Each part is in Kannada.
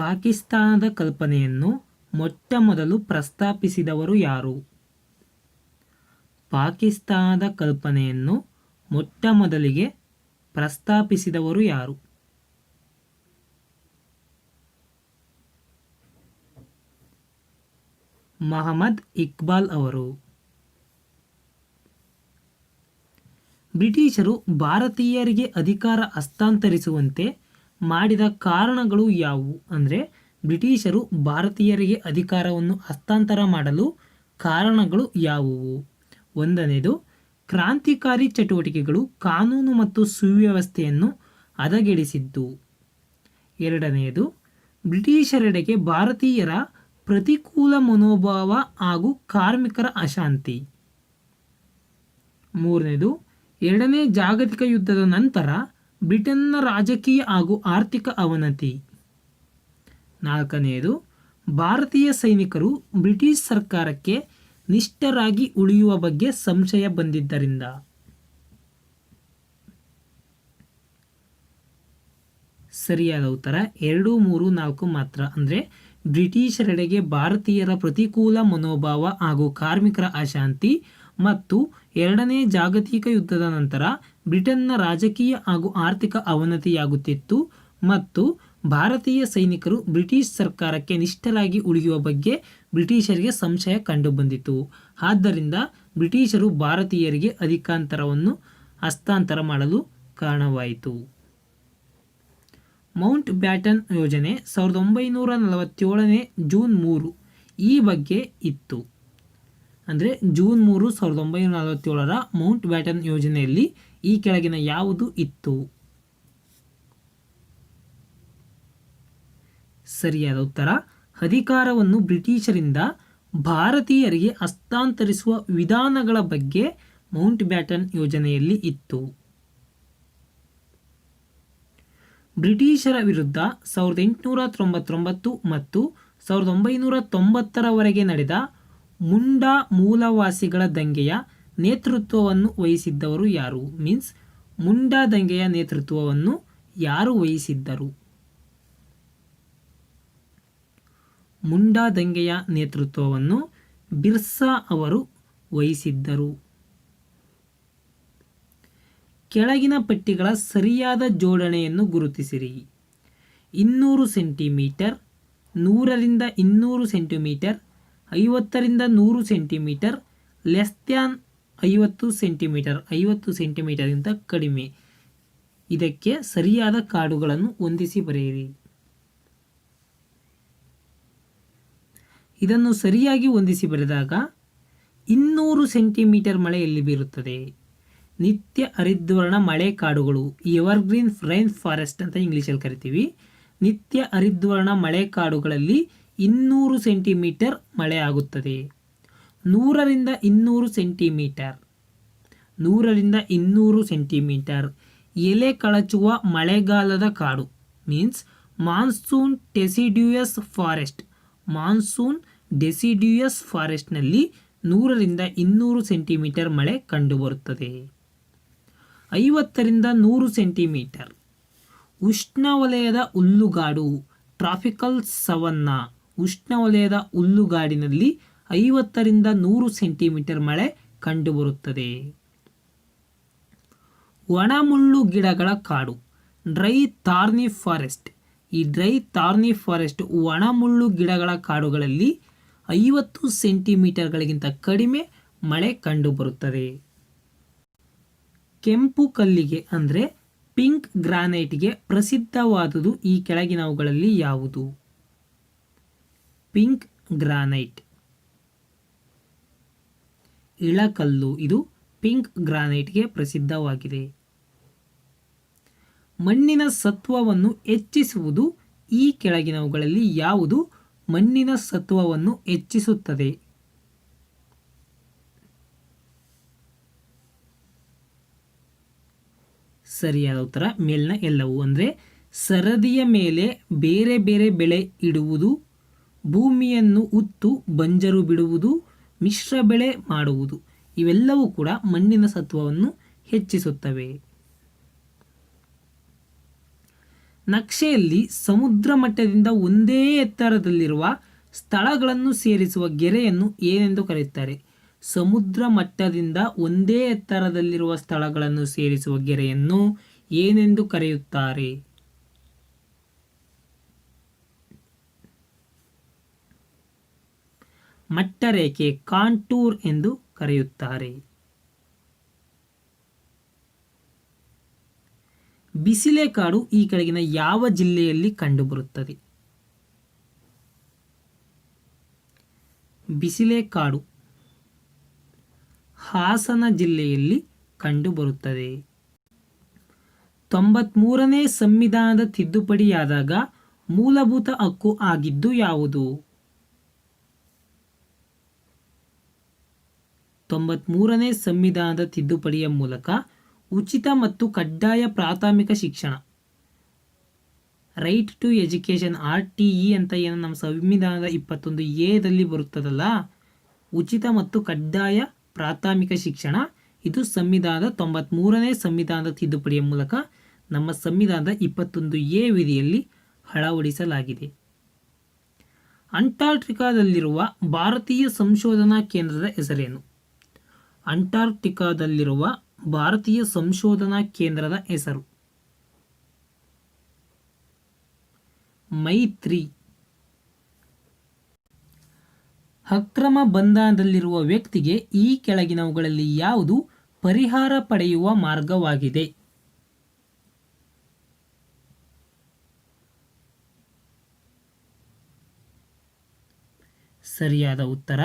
ಪಾಕಿಸ್ತಾನದ ಕಲ್ಪನೆಯನ್ನು ಮೊಟ್ಟಮೊದಲು ಪ್ರಸ್ತಾಪಿಸಿದವರು ಯಾರು? ಪಾಕಿಸ್ತಾನದ ಕಲ್ಪನೆಯನ್ನು ಮೊಟ್ಟಮೊದಲಿಗೆ ಪ್ರಸ್ತಾಪಿಸಿದವರು ಯಾರು? ಮಹಮ್ಮದ್ ಇಕ್ಬಾಲ್ ಅವರು. ಬ್ರಿಟಿಷರು ಭಾರತೀಯರಿಗೆ ಅಧಿಕಾರ ಹಸ್ತಾಂತರಿಸುವಂತೆ ಮಾಡಿದ ಕಾರಣಗಳು ಯಾವುವು? ಅಂದರೆ ಬ್ರಿಟಿಷರು ಭಾರತೀಯರಿಗೆ ಅಧಿಕಾರವನ್ನು ಹಸ್ತಾಂತರ ಮಾಡಲು ಕಾರಣಗಳು ಯಾವುವು? ಒಂದನೇದು, ಕ್ರಾಂತಿಕಾರಿ ಚಟುವಟಿಕೆಗಳು ಕಾನೂನು ಮತ್ತು ಸುವ್ಯವಸ್ಥೆಯನ್ನು ಹದಗೆಡಿಸಿದ್ದು. ಎರಡನೆಯದು, ಬ್ರಿಟಿಷರೆಡೆಗೆ ಭಾರತೀಯರ ಪ್ರತಿಕೂಲ ಮನೋಭಾವ ಹಾಗೂ ಕಾರ್ಮಿಕರ ಅಶಾಂತಿ. ಮೂರನೇದು, ಎರಡನೇ ಜಾಗತಿಕ ಯುದ್ಧದ ನಂತರ ಬ್ರಿಟನ್ನ ರಾಜಕೀಯ ಹಾಗೂ ಆರ್ಥಿಕ ಅವನತಿ. ನಾಲ್ಕನೆಯದು, ಭಾರತೀಯ ಸೈನಿಕರು ಬ್ರಿಟಿಷ್ ಸರ್ಕಾರಕ್ಕೆ ನಿಷ್ಠರಾಗಿ ಉಳಿಯುವ ಬಗ್ಗೆ ಸಂಶಯ ಬಂದಿದ್ದರಿಂದ. ಸರಿಯಾದ ಉತ್ತರ 2, 3, 4 ಮಾತ್ರ. ಅಂದರೆ ಬ್ರಿಟಿಷರೆಡೆಗೆ ಭಾರತೀಯರ ಪ್ರತಿಕೂಲ ಮನೋಭಾವ ಹಾಗೂ ಕಾರ್ಮಿಕರ ಅಶಾಂತಿ ಮತ್ತು ಎರಡನೇ ಜಾಗತಿಕ ಯುದ್ಧದ ನಂತರ ಬ್ರಿಟನ್ನ ರಾಜಕೀಯ ಹಾಗೂ ಆರ್ಥಿಕ ಅವನತಿಯಾಗುತ್ತಿತ್ತು ಮತ್ತು ಭಾರತೀಯ ಸೈನಿಕರು ಬ್ರಿಟಿಷ್ ಸರ್ಕಾರಕ್ಕೆ ನಿಷ್ಠರಾಗಿ ಉಳಿಯುವ ಬಗ್ಗೆ ಬ್ರಿಟಿಷರಿಗೆ ಸಂಶಯ ಕಂಡುಬಂದಿತು. ಆದ್ದರಿಂದ ಬ್ರಿಟಿಷರು ಭಾರತೀಯರಿಗೆ ಅಧಿಕಾರವನ್ನು ಹಸ್ತಾಂತರ ಮಾಡಲು ಕಾರಣವಾಯಿತು. ಮೌಂಟ್ ಬ್ಯಾಟನ್ ಯೋಜನೆ 1947ನೇ ಜೂನ್ 3 ಈ ಬಗ್ಗೆ ಇತ್ತು. ಅಂದರೆ ಜೂನ್ 3, 1947ರ ಮೌಂಟ್ ಬ್ಯಾಟನ್ ಯೋಜನೆಯಲ್ಲಿ ಈ ಕೆಳಗಿನ ಯಾವುದು ಇತ್ತು? ಸರಿಯಾದ ಉತ್ತರ, ಅಧಿಕಾರವನ್ನು ಬ್ರಿಟಿಷರಿಂದ ಭಾರತೀಯರಿಗೆ ಹಸ್ತಾಂತರಿಸುವ ವಿಧಾನಗಳ ಬಗ್ಗೆ ಮೌಂಟ್ ಬ್ಯಾಟನ್ ಯೋಜನೆಯಲ್ಲಿ ಇತ್ತು. ಬ್ರಿಟಿಷರ ವಿರುದ್ಧ 1899 ಮತ್ತು 1990ರವರೆಗೆ ನಡೆದ ಮುಂಡಾ ಮೂಲವಾಸಿಗಳ ದಂಗೆಯ ನೇತೃತ್ವವನ್ನು ವಹಿಸಿದ್ದವರು ಯಾರು? ಮುಂಡಾ ದಂಗೆಯ ನೇತೃತ್ವವನ್ನು ಯಾರು ವಹಿಸಿದ್ದರು? ಮುಂಡಾ ದಂಗೆಯ ನೇತೃತ್ವವನ್ನು ಬಿರ್ಸಾ ಅವರು ವಹಿಸಿದ್ದರು. ಕೆಳಗಿನ ಪಟ್ಟಿಗಳ ಸರಿಯಾದ ಜೋಡಣೆಯನ್ನು ಗುರುತಿಸಿರಿ. 200 ಸೆಂಟಿಮೀಟರ್, 100ರಿಂದ 200 ಸೆಂಟಿಮೀಟರ್, 50ರಿಂದ 100 ಸೆಂಟಿಮೀಟರ್, ಲೆಸ್ ದ್ಯಾನ್ 50 ಸೆಂಟಿಮೀಟರ್, 50 ಸೆಂಟಿಮೀಟರ್ಗಿಂತ ಕಡಿಮೆ. ಇದಕ್ಕೆ ಸರಿಯಾದ ಕಾರ್ಡುಗಳನ್ನು ಹೊಂದಿಸಿ ಬರೆಯಿರಿ. ಇದನ್ನು ಸರಿಯಾಗಿ ಹೊಂದಿಸಿ ಬರೆದಾಗ 200 ಸೆಂಟಿಮೀಟರ್ ಮಳೆ ಎಲ್ಲಿ ಬೀರುತ್ತದೆ? ನಿತ್ಯ ಹರಿದ್ವರ್ಣ ಮಳೆ ಕಾಡುಗಳು, ಎವರ್ಗ್ರೀನ್ ರೈನ್ ಫಾರೆಸ್ಟ್ ಅಂತ ಇಂಗ್ಲೀಷಲ್ಲಿ ಕರಿತೀವಿ. ನಿತ್ಯ ಹರಿದ್ವರ್ಣ ಮಳೆ ಕಾಡುಗಳಲ್ಲಿ 200 ಸೆಂಟಿಮೀಟರ್ ಮಳೆ ಆಗುತ್ತದೆ. 100ರಿಂದ 200 ಸೆಂಟಿಮೀಟರ್, 100ರಿಂದ 200 ಸೆಂಟಿಮೀಟರ್ ಎಲೆ ಕಳಚುವ ಮಳೆಗಾಲದ ಕಾಡು ಮಾನ್ಸೂನ್ ಡೆಸಿಡ್ಯೂಯಸ್ ಫಾರೆಸ್ಟ್. ಮಾನ್ಸೂನ್ ಡೆಸಿಡ್ಯೂಯಸ್ ಫಾರೆಸ್ಟ್ನಲ್ಲಿ 100ರಿಂದ 200 ಸೆಂಟಿಮೀಟರ್ ಮಳೆ ಕಂಡುಬರುತ್ತದೆ. 50ರಿಂದ 100 ಸೆಂಟಿಮೀಟರ್ ಉಷ್ಣವಲಯದ ಹುಲ್ಲುಗಾಡು, ಟ್ರಾಪಿಕಲ್ ಸವನ್ನಾ. ಉಷ್ಣವಲಯದ ಹುಲ್ಲುಗಾಡಿನಲ್ಲಿ 50ರಿಂದ 100 ಸೆಂಟಿಮೀಟರ್ ಮಳೆ ಕಂಡುಬರುತ್ತದೆ. ಒಣಮುಳ್ಳು ಗಿಡಗಳ ಕಾಡು, ಡ್ರೈ ಥಾರ್ನಿ ಫಾರೆಸ್ಟ್. ಈ ಡ್ರೈ ಥಾರ್ನಿ ಫಾರೆಸ್ಟ್ ಒಣಮುಳ್ಳು ಗಿಡಗಳ ಕಾಡುಗಳಲ್ಲಿ 50 ಸೆಂಟಿಮೀಟರ್ಗಳಿಗಿಂತ ಕಡಿಮೆ ಮಳೆ ಕಂಡುಬರುತ್ತದೆ. ಕೆಂಪು ಕಲ್ಲಿಗೆ ಅಂದರೆ ಪಿಂಕ್ ಗ್ರಾನೈಟ್ಗೆ ಪ್ರಸಿದ್ಧವಾದುದು ಈ ಕೆಳಗಿನವುಗಳಲ್ಲಿ ಯಾವುದು? Pink granite, Ilkal. ಇದು ಪಿಂಕ್ ಗ್ರಾನೈಟ್ಗೆ ಪ್ರಸಿದ್ಧವಾಗಿದೆ. ಮಣ್ಣಿನ ಸತ್ವವನ್ನು ಹೆಚ್ಚಿಸುವುದು ಈ ಕೆಳಗಿನವುಗಳಲ್ಲಿ ಯಾವುದು ಮಣ್ಣಿನ ಸತ್ವವನ್ನು ಹೆಚ್ಚಿಸುತ್ತದೆ? ಸರಿಯಾದ ಉತ್ತರ ಮೇಲಿನ ಎಲ್ಲವೂ. ಅಂದರೆ ಸರದಿಯ ಮೇಲೆ ಬೇರೆ ಬೇರೆ ಬೆಳೆ ಇಡುವುದು, ಭೂಮಿಯನ್ನು ಉತ್ತು ಬಂಜರು ಬಿಡುವುದು, ಮಿಶ್ರ ಬೆಳೆ ಮಾಡುವುದು, ಇವೆಲ್ಲವೂ ಕೂಡ ಮಣ್ಣಿನ ಸತ್ವವನ್ನು ಹೆಚ್ಚಿಸುತ್ತವೆ. ನಕ್ಷೆಯಲ್ಲಿ ಸಮುದ್ರ ಮಟ್ಟದಿಂದ ಒಂದೇ ಎತ್ತರದಲ್ಲಿರುವ ಸ್ಥಳಗಳನ್ನು ಸೇರಿಸುವ ಗೆರೆಯನ್ನು ಏನೆಂದು ಕರೆಯುತ್ತಾರೆ? ಸಮುದ್ರ ಮಟ್ಟದಿಂದ ಒಂದೇ ಎತ್ತರದಲ್ಲಿರುವ ಸ್ಥಳಗಳನ್ನು ಸೇರಿಸುವ ಗೆರೆಯನ್ನು ಏನೆಂದು ಕರೆಯುತ್ತಾರೆ? ಮಟ್ಟರೇಖೆ, ಕಾಂಟೂರ್ ಎಂದು ಕರೆಯುತ್ತಾರೆ. ಬಿಸಿಲೇಕಾಡು ಈ ಕೆಳಗಿನ ಯಾವ ಜಿಲ್ಲೆಯಲ್ಲಿ ಕಂಡುಬರುತ್ತದೆ? ಬಿಸಿಲೇಕಾಡು ಹಾಸನ ಜಿಲ್ಲೆಯಲ್ಲಿ ಕಂಡುಬರುತ್ತದೆ. 93ನೇ ಸಂವಿಧಾನದ ತಿದ್ದುಪಡಿಯಾದಾಗ ಮೂಲಭೂತ ಹಕ್ಕು ಆಗಿದ್ದು ಯಾವುದು? 93ನೇ ಸಂವಿಧಾನದ ತಿದ್ದುಪಡಿಯ ಮೂಲಕ ಉಚಿತ ಮತ್ತು ಕಡ್ಡಾಯ ಪ್ರಾಥಮಿಕ ಶಿಕ್ಷಣ, ರೈಟ್ ಟು ಎಜುಕೇಷನ್, RTE ಅಂತ ಏನು ನಮ್ಮ ಸಂವಿಧಾನದ 21A ಬರುತ್ತದಲ್ಲ, ಉಚಿತ ಮತ್ತು ಕಡ್ಡಾಯ ಪ್ರಾಥಮಿಕ ಶಿಕ್ಷಣ, ಇದು ಸಂವಿಧಾನದ 93ನೇ ಸಂವಿಧಾನದ ತಿದ್ದುಪಡಿಯ ಮೂಲಕ ನಮ್ಮ ಸಂವಿಧಾನದ 21A ವಿಧಿಯಲ್ಲಿ ಅಳವಡಿಸಲಾಗಿದೆ. ಅಂಟಾರ್ಕ್ಟಿಕಾದಲ್ಲಿರುವ ಭಾರತೀಯ ಸಂಶೋಧನಾ ಕೇಂದ್ರದ ಹೆಸರೇನು? ಅಂಟಾರ್ಕ್ಟಿಕಾದಲ್ಲಿರುವ ಭಾರತೀಯ ಸಂಶೋಧನಾ ಕೇಂದ್ರದ ಹೆಸರು ಮೈತ್ರಿ. ಅಕ್ರಮ ಬಂಧನದಲ್ಲಿರುವ ವ್ಯಕ್ತಿಗೆ ಈ ಕೆಳಗಿನವುಗಳಲ್ಲಿ ಯಾವುದು ಪರಿಹಾರ ಪಡೆಯುವ ಮಾರ್ಗವಾಗಿದೆ? ಸರಿಯಾದ ಉತ್ತರ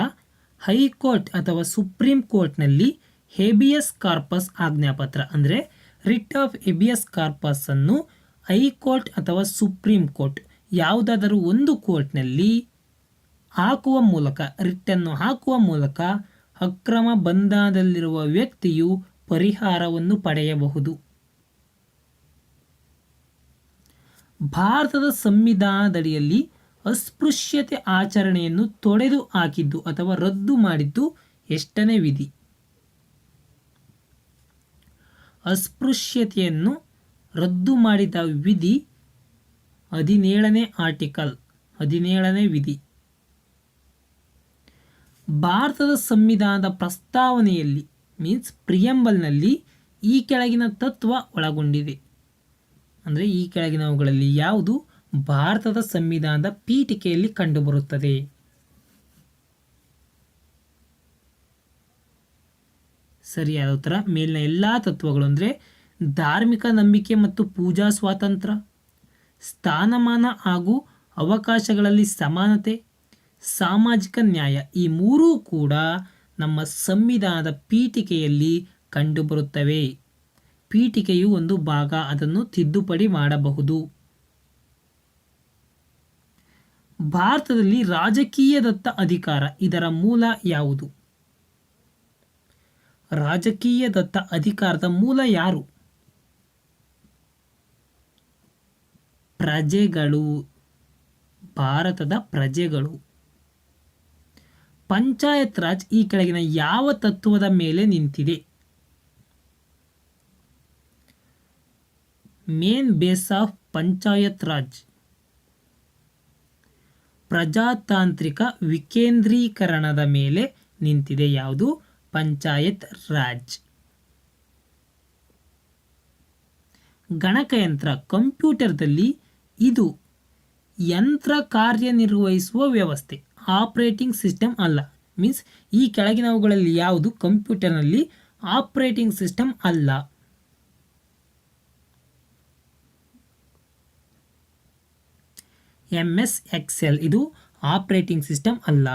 ಹೈಕೋರ್ಟ್ ಅಥವಾ ಸುಪ್ರೀಂ ಕೋರ್ಟ್ನಲ್ಲಿ ಹೇಬಿಯಸ್ ಕಾರ್ಪಸ್ ಆಜ್ಞಾಪತ್ರ ಅಂದರೆ ರಿಟ್ ಆಫ್ ಹೇಬಿಯಸ್ ಕಾರ್ಪಸ್ ಅನ್ನು ಹೈಕೋರ್ಟ್ ಅಥವಾ ಸುಪ್ರೀಂ ಕೋರ್ಟ್ ಯಾವುದಾದರೂ ಒಂದು ಕೋರ್ಟ್ನಲ್ಲಿ ಹಾಕುವ ಮೂಲಕ, ರಿಟ್ಟನ್ನು ಹಾಕುವ ಮೂಲಕ ಅಕ್ರಮ ಬಂಧನದಲ್ಲಿರುವ ವ್ಯಕ್ತಿಯು ಪರಿಹಾರವನ್ನು ಪಡೆಯಬಹುದು. ಭಾರತದ ಸಂವಿಧಾನದಡಿಯಲ್ಲಿ ಅಸ್ಪೃಶ್ಯತೆ ಆಚರಣೆಯನ್ನು ತೊಡೆದು ಹಾಕಿದ್ದು ಅಥವಾ ರದ್ದು ಮಾಡಿದ್ದು ಎಷ್ಟನೇ ವಿಧಿ? ಅಸ್ಪೃಶ್ಯತೆಯನ್ನು ರದ್ದು ಮಾಡಿದ ವಿಧಿ 17ನೇ ಆರ್ಟಿಕಲ್, 17ನೇ ವಿಧಿ. ಭಾರತದ ಸಂವಿಧಾನದ ಪ್ರಸ್ತಾವನೆಯಲ್ಲಿ ಮೀನ್ಸ್ ಪ್ರಿಯಂಬಲ್ನಲ್ಲಿ ಈ ಕೆಳಗಿನ ತತ್ವ ಒಳಗೊಂಡಿದೆ ಅಂದರೆ ಈ ಕೆಳಗಿನವುಗಳಲ್ಲಿ ಯಾವುದು ಭಾರತದ ಸಂವಿಧಾನದ ಪೀಠಿಕೆಯಲ್ಲಿ ಕಂಡುಬರುತ್ತದೆ? ಸರಿಯಾದ ಉತ್ತರ ಮೇಲಿನ ಎಲ್ಲ ತತ್ವಗಳು ಅಂದರೆ ಧಾರ್ಮಿಕ ನಂಬಿಕೆ ಮತ್ತು ಪೂಜಾ ಸ್ವಾತಂತ್ರ್ಯ, ಸ್ಥಾನಮಾನ ಹಾಗೂ ಅವಕಾಶಗಳಲ್ಲಿ ಸಮಾನತೆ, ಸಾಮಾಜಿಕ ನ್ಯಾಯ, ಈ ಮೂರೂ ಕೂಡ ನಮ್ಮ ಸಂವಿಧಾನದ ಪೀಠಿಕೆಯಲ್ಲಿ ಕಂಡುಬರುತ್ತವೆ. ಪೀಠಿಕೆಯು ಒಂದು ಭಾಗ, ಅದನ್ನು ತಿದ್ದುಪಡಿ ಮಾಡಬಹುದು. ಭಾರತದಲ್ಲಿ ರಾಜಕೀಯ ದತ್ತ ಅಧಿಕಾರ ಇದರ ಮೂಲ ಯಾವುದು? ರಾಜಕೀಯ ದತ್ತ ಅಧಿಕಾರದ ಮೂಲ ಯಾರು? ಪ್ರಜೆಗಳು, ಭಾರತದ ಪ್ರಜೆಗಳು. ಪಂಚಾಯತ್ ರಾಜ್ ಈ ಕೆಳಗಿನ ಯಾವ ತತ್ವದ ಮೇಲೆ ನಿಂತಿದೆ? Main base of panchayat raj ಪ್ರಜಾತಾಂತ್ರಿಕ ವಿಕೇಂದ್ರೀಕರಣದ ಮೇಲೆ ನಿಂತಿದೆ. ಯಾವುದು? ಪಂಚಾಯತ್ ರಾಜ್. ಗಣಕಯಂತ್ರ ಕಂಪ್ಯೂಟರ್ದಲ್ಲಿ ಇದು ಯಂತ್ರ ಕಾರ್ಯನಿರ್ವಹಿಸುವ ವ್ಯವಸ್ಥೆ, ಆಪರೇಟಿಂಗ್ ಸಿಸ್ಟಮ್ ಅಲ್ಲ. ಮೀನ್ಸ್ ಈ ಕೆಳಗಿನವುಗಳಲ್ಲಿ ಯಾವುದು ಕಂಪ್ಯೂಟರ್ನಲ್ಲಿ ಆಪರೇಟಿಂಗ್ ಸಿಸ್ಟಮ್ ಅಲ್ಲ? MS Excel ಇದು ಆಪರೇಟಿಂಗ್ ಸಿಸ್ಟಮ್ ಅಲ್ಲ.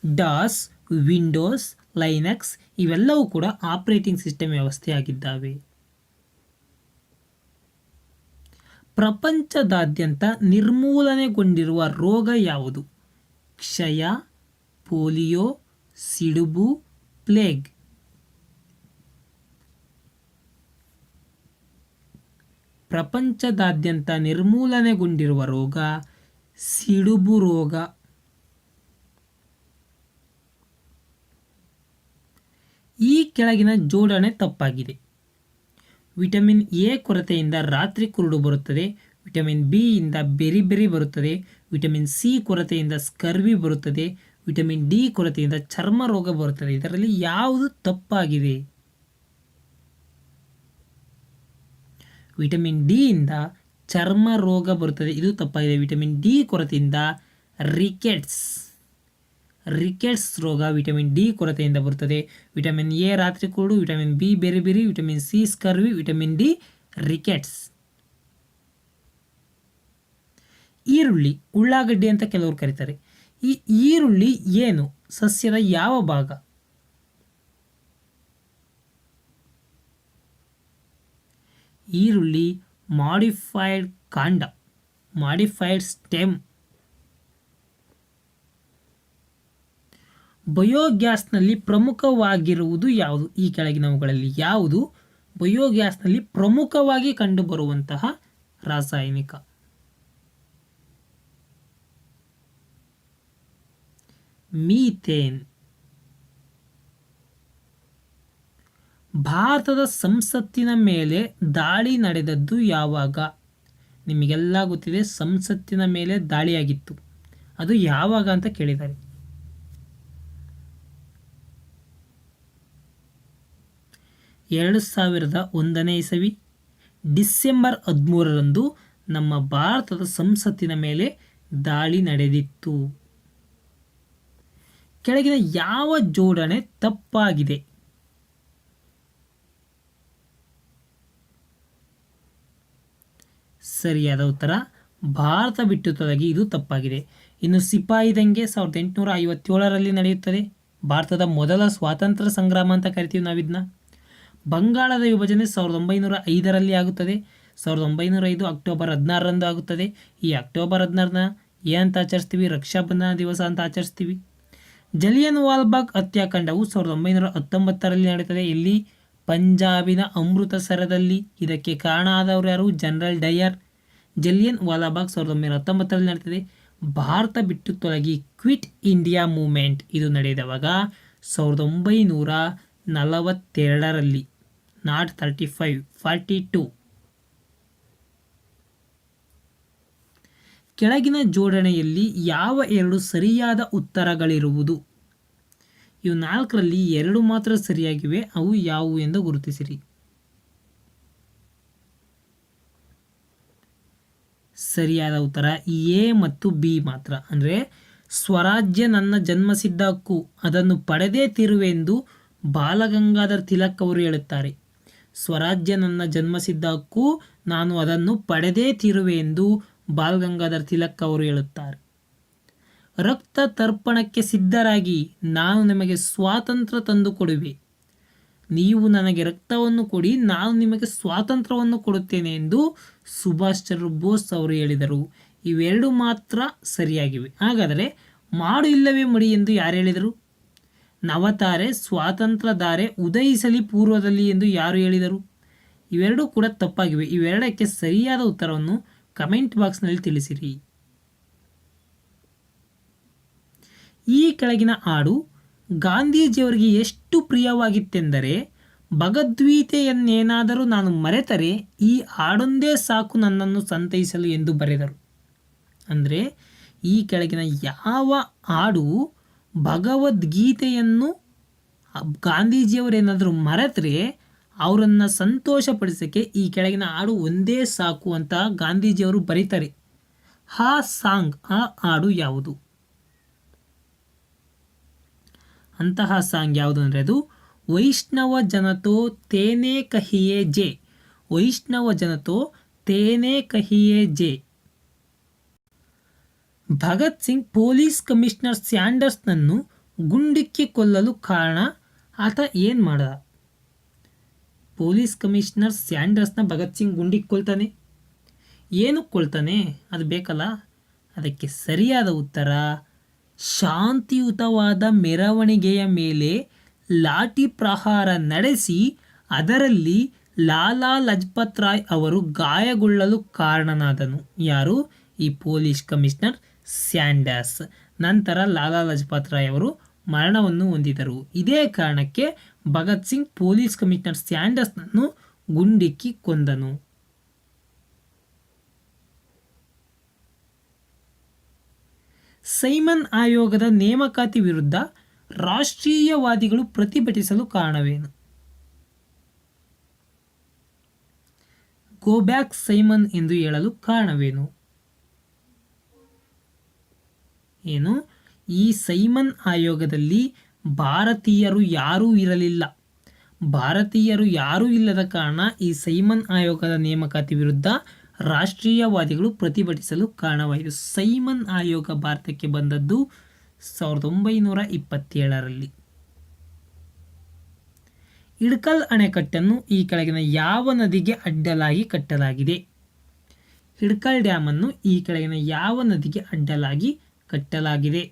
ಡಾಸ್, ವಿಂಡೋಸ್, ಲೈನಕ್ಸ್ ಇವೆಲ್ಲವೂ ಕೂಡ ಆಪರೇಟಿಂಗ್ ಸಿಸ್ಟಮ್ ವ್ಯವಸ್ಥೆಯಾಗಿದ್ದಾವೆ. ಪ್ರಪಂಚದಾದ್ಯಂತ ನಿರ್ಮೂಲನೆಗೊಂಡಿರುವ ರೋಗ ಯಾವುದು? ಕ್ಷಯ, ಪೋಲಿಯೋ, ಸಿಡುಬು, ಪ್ಲೇಗ್. ಪ್ರಪಂಚದಾದ್ಯಂತ ನಿರ್ಮೂಲನೆಗೊಂಡಿರುವ ರೋಗ ಸಿಡುಬು ರೋಗ. ಈ ಕೆಳಗಿನ ಜೋಡಣೆ ತಪ್ಪಾಗಿದೆ. ವಿಟಮಿನ್ ಎ ಕೊರತೆಯಿಂದ ರಾತ್ರಿ ಕುರುಡು ಬರುತ್ತದೆ. ವಿಟಮಿನ್ ಬಿ ಇಂದ ಬೆರಿ ಬರುತ್ತದೆ. ವಿಟಮಿನ್ ಸಿ ಕೊರತೆಯಿಂದ ಸ್ಕರ್ವಿ ಬರುತ್ತದೆ. ವಿಟಮಿನ್ ಡಿ ಕೊರತೆಯಿಂದ ಚರ್ಮ ರೋಗ ಬರುತ್ತದೆ. ಇದರಲ್ಲಿ ಯಾವುದು ತಪ್ಪಾಗಿದೆ? ವಿಟಮಿನ್ ಡಿ ಇಂದ ಚರ್ಮ ರೋಗ ಬರುತ್ತದೆ, ಇದು ತಪ್ಪಾಗಿದೆ. ವಿಟಮಿನ್ ಡಿ ಕೊರತೆಯಿಂದ ರಿಕೆಟ್ಸ್ ರೋಗ ವಿಟಮಿನ್ ಡಿ ಕೊರತೆಯಿಂದ ಬರುತ್ತದೆ. ವಿಟಮಿನ್ ಎ ರಾತ್ರಿ ಕುರುಡು, vitamin B berry, vitamin C scurvy, vitamin D rickets. ಈರುಳ್ಳಿ ಉಳ್ಳಾಗಡ್ಡಿ ಅಂತ ಕೆಲವರು ಕರೀತಾರೆ. ಈ ಈರುಳ್ಳಿ ಏನು? ಸಸ್ಯದ ಯಾವ ಭಾಗ? ಈರುಳ್ಳಿ ಮಾಡಿಫೈಡ್ ಕಾಂಡ, ಮಾಡಿಫೈಡ್ ಸ್ಟೆಮ್. ಬಯೋಗ್ಯಾಸ್ನಲ್ಲಿ ಪ್ರಮುಖವಾಗಿರುವುದು ಯಾವುದು? ಈ ಕೆಳಗಿನವುಗಳಲ್ಲಿ ಯಾವುದು ಬಯೋಗ್ಯಾಸ್ನಲ್ಲಿ ಪ್ರಮುಖವಾಗಿ ಕಂಡುಬರುವಂತಹ ರಾಸಾಯನಿಕ? ಮೀಥೇನ್. ಭಾರತದ ಸಂಸತ್ತಿನ ಮೇಲೆ ದಾಳಿ ನಡೆದದ್ದು ಯಾವಾಗ? ನಿಮಗೆಲ್ಲ ಗೊತ್ತಿದೆ, ಸಂಸತ್ತಿನ ಮೇಲೆ ದಾಳಿಯಾಗಿತ್ತು. ಅದು ಯಾವಾಗ ಅಂತ ಕೇಳಿದ್ದಾರೆ. 2001ನೇ ಇಸವಿ ಡಿಸೆಂಬರ್ 13ರಂದು ನಮ್ಮ ಭಾರತದ ಸಂಸತ್ತಿನ ಮೇಲೆ ದಾಳಿ ನಡೆದಿತ್ತು. ಕೆಳಗಿನ ಯಾವ ಜೋಡಣೆ ತಪ್ಪಾಗಿದೆ? ಸರಿಯಾದ ಉತ್ತರ ಭಾರತ ಬಿಟ್ಟು ತೊಲಗಿ, ಇದು ತಪ್ಪಾಗಿದೆ. ಇನ್ನು ಸಿಪಾಯಿ ದಂಗೆ 1857ರಲ್ಲಿ ನಡೆಯುತ್ತದೆ. ಭಾರತದ ಮೊದಲ ಸ್ವಾತಂತ್ರ್ಯ ಸಂಗ್ರಾಮ ಅಂತ ಕರಿತೀವಿ ನಾವಿದನ್ನ. ಬಂಗಾಳದ ವಿಭಜನೆ 1905ರಲ್ಲಿ ಆಗುತ್ತದೆ. 1905 ಅಕ್ಟೋಬರ್ 16ರಂದು ಆಗುತ್ತದೆ. ಈ ಅಕ್ಟೋಬರ್ 16ನ ಏನಂತ ಆಚರಿಸ್ತೀವಿ? ರಕ್ಷಾಬಂಧನ ದಿವಸ ಅಂತ ಆಚರಿಸ್ತೀವಿ. ಜಲಿಯನ್ ವಾಲ್ಬಾಗ್ ಹತ್ಯಾಕಾಂಡವು 1919ರಲ್ಲಿ ನಡೆಯುತ್ತದೆ. ಇಲ್ಲಿ ಪಂಜಾಬಿನ ಅಮೃತಸರದಲ್ಲಿ. ಇದಕ್ಕೆ ಕಾರಣ ಆದವರು ಯಾರು? General Dyer. ಜಲಿಯನ್ ವಾಲಾಬಾಗ್ 1919ರಲ್ಲಿ ನಡೆಯುತ್ತದೆ. ಭಾರತ ಬಿಟ್ಟು ತೊಲಗಿ, ಕ್ವಿಟ್ ಇಂಡಿಯಾ ಮೂವ್ಮೆಂಟ್, ಇದು ನಡೆದವಾಗ 1942ರಲ್ಲಿ, ನಾಟ್ 35, 42. ಕೆಳಗಿನ ಜೋಡಣೆಯಲ್ಲಿ ಯಾವ ಎರಡು ಸರಿಯಾದ ಉತ್ತರಗಳಿರುವುದು? ಇವು 4ರಲ್ಲಿ 2 ಮಾತ್ರ ಸರಿಯಾಗಿವೆ. ಅವು ಯಾವುವು ಎಂದು ಗುರುತಿಸಿರಿ. ಸರಿಯಾದ ಉತ್ತರ ಎ ಮತ್ತು ಬಿ ಮಾತ್ರ. ಅಂದರೆ ಸ್ವರಾಜ್ಯ ನನ್ನ ಜನ್ಮಸಿದ್ಧ ಹಕ್ಕು, ಅದನ್ನು ಪಡೆದೇ ತೀರುವೆಂದು ಬಾಲಗಂಗಾಧರ್ ತಿಲಕ್ ಅವರು ಹೇಳುತ್ತಾರೆ. ಸ್ವರಾಜ್ಯ ನನ್ನ ಜನ್ಮಸಿದ್ಧ ಹಕ್ಕು, ನಾನು ಅದನ್ನು ಪಡೆದೇ ತೀರುವೆ ಎಂದು ಬಾಲಗಂಗಾಧರ್ ತಿಲಕ್ ಅವರು ಹೇಳುತ್ತಾರೆ. ರಕ್ತ ತರ್ಪಣಕ್ಕೆ ಸಿದ್ಧರಾಗಿ, ನಾನು ನಿಮಗೆ ಸ್ವಾತಂತ್ರ್ಯ ತಂದು ಕೊಡುವೆ. ನೀವು ನನಗೆ ರಕ್ತವನ್ನು ಕೊಡಿ, ನಾನು ನಿಮಗೆ ಸ್ವಾತಂತ್ರ್ಯವನ್ನು ಕೊಡುತ್ತೇನೆ ಎಂದು ಸುಭಾಷ್ ಚಂದ್ರ ಬೋಸ್ ಅವರು ಹೇಳಿದರು. ಇವೆರಡು ಮಾತ್ರ ಸರಿಯಾಗಿವೆ. ಹಾಗಾದರೆ ಮಾಡು ಇಲ್ಲವೇ ಮಡಿ ಎಂದು ಯಾರು ಹೇಳಿದರು? ನವತಾರೆ, ಸ್ವಾತಂತ್ರ್ಯ ಧಾರೆ ಉದಯಿಸಲಿ ಪೂರ್ವದಲ್ಲಿ ಎಂದು ಯಾರು ಹೇಳಿದರು? ಇವೆರಡೂ ಕೂಡ ತಪ್ಪಾಗಿವೆ. ಇವೆರಡಕ್ಕೆ ಸರಿಯಾದ ಉತ್ತರವನ್ನು ಕಮೆಂಟ್ ಬಾಕ್ಸ್ನಲ್ಲಿ ತಿಳಿಸಿರಿ. ಈ ಕೆಳಗಿನ ಹಾಡು ಗಾಂಧೀಜಿಯವರಿಗೆ ಎಷ್ಟು ಪ್ರಿಯವಾಗಿತ್ತೆಂದರೆ, ಭಗವದ್ಗೀತೆಯನ್ನೇನಾದರೂ ನಾನು ಮರೆತರೆ ಈ ಹಾಡೊಂದೇ ಸಾಕು ನನ್ನನ್ನು ಸಂತೈಸಲು ಎಂದು ಬರೆದರು. ಅಂದರೆ ಈ ಕೆಳಗಿನ ಯಾವ ಹಾಡು ಭಗವದ್ಗೀತೆಯನ್ನು ಗಾಂಧೀಜಿಯವರೇನಾದರೂ ಮರೆತರೆ ಅವರನ್ನು ಸಂತೋಷಪಡಿಸೋಕ್ಕೆ ಈ ಕೆಳಗಿನ ಹಾಡು ಒಂದೇ ಸಾಕು ಅಂತ ಗಾಂಧೀಜಿಯವರು ಬರೀತಾರೆ. ಆ ಸಾಂಗ್, ಆ ಹಾಡು ಯಾವುದು? ಅಂತಹ ಸಾಂಗ್ ಯಾವುದು ಅಂದರೆ ಅದು ವೈಷ್ಣವ ಜನತೋ ತೇನೇ ಕಹಿಯೇ ಜೆ. ವೈಷ್ಣವ ಜನತೋ ತೇನೇ ಕಹಿಯೇ ಜೆ. ಭಗತ್ ಸಿಂಗ್ ಪೊಲೀಸ್ ಕಮಿಷನರ್ ಸ್ಯಾಂಡರ್ಸ್ನನ್ನು ಗುಂಡಿಕ್ಕಿ ಕೊಲ್ಲಲು ಕಾರಣ, ಆತ ಏನು ಮಾಡ್ದ? ಪೊಲೀಸ್ ಕಮಿಷನರ್ ಸ್ಯಾಂಡರ್ಸ್ನ ಭಗತ್ ಸಿಂಗ್ ಗುಂಡಿಕ್ಕೊಳ್ತಾನೆ. ಏನಕ್ಕೆ ಕೊಳ್ತಾನೆ? ಅದು ಬೇಕಲ್ಲ. ಅದಕ್ಕೆ ಸರಿಯಾದ ಉತ್ತರ ಶಾಂತಿಯುತವಾದ ಮೆರವಣಿಗೆಯ ಮೇಲೆ ಲಾಠಿ ಪ್ರಹಾರ ನಡೆಸಿ ಅದರಲ್ಲಿ ಲಾಲಾ ಲಜಪತ್ ರಾಯ್ ಅವರು ಗಾಯಗೊಳ್ಳಲು ಕಾರಣನಾದನು. ಯಾರು? ಈ ಪೊಲೀಸ್ ಕಮಿಷನರ್ ಸ್ಯಾಂಡರ್ಸ್. ನಂತರ ಲಾಲಾ ಲಜಪತ್ ರಾಯ್ ಅವರು ಮರಣವನ್ನು ಹೊಂದಿದರು. ಇದೇ ಕಾರಣಕ್ಕೆ ಭಗತ್ ಸಿಂಗ್ ಪೊಲೀಸ್ ಕಮಿಷನರ್ ಸ್ಯಾಂಡರ್ಸ್ನನ್ನು ಗುಂಡಿಕ್ಕಿ ಕೊಂದನು. ಸೈಮನ್ ಆಯೋಗದ ನೇಮಕಾತಿ ವಿರುದ್ಧ ರಾಷ್ಟ್ರೀಯವಾದಿಗಳು ಪ್ರತಿಭಟಿಸಲು ಕಾರಣವೇನು? ಗೋ ಬ್ಯಾಕ್ ಸೈಮನ್ ಎಂದು ಹೇಳಲು ಕಾರಣವೇನು? ಏನು? ಈ ಸೈಮನ್ ಆಯೋಗದಲ್ಲಿ ಭಾರತೀಯರು ಯಾರೂ ಇರಲಿಲ್ಲ. ಭಾರತೀಯರು ಯಾರೂ ಇಲ್ಲದ ಕಾರಣ ಈ ಸೈಮನ್ ಆಯೋಗದ ನೇಮಕಾತಿ ವಿರುದ್ಧ ರಾಷ್ಟ್ರೀಯವಾದಿಗಳು ಪ್ರತಿಭಟಿಸಲು ಕಾರಣವಾಯಿತು. ಸೈಮನ್ ಆಯೋಗ ಭಾರತಕ್ಕೆ ಬಂದದ್ದು 1927ರಲ್ಲಿ. ಇಳಕಲ್ ಅಣೆಕಟ್ಟನ್ನು ಈ ಕೆಳಗಿನ ಯಾವ ನದಿಗೆ ಅಡ್ಡಲಾಗಿ ಕಟ್ಟಲಾಗಿದೆ? ಹಿಡ್ಕಲ್ ಡ್ಯಾಮ್ ಅನ್ನು ಈ ಕೆಳಗಿನ ಯಾವ ನದಿಗೆ ಅಡ್ಡಲಾಗಿ ಕಟ್ಟಲಾಗಿದೆ?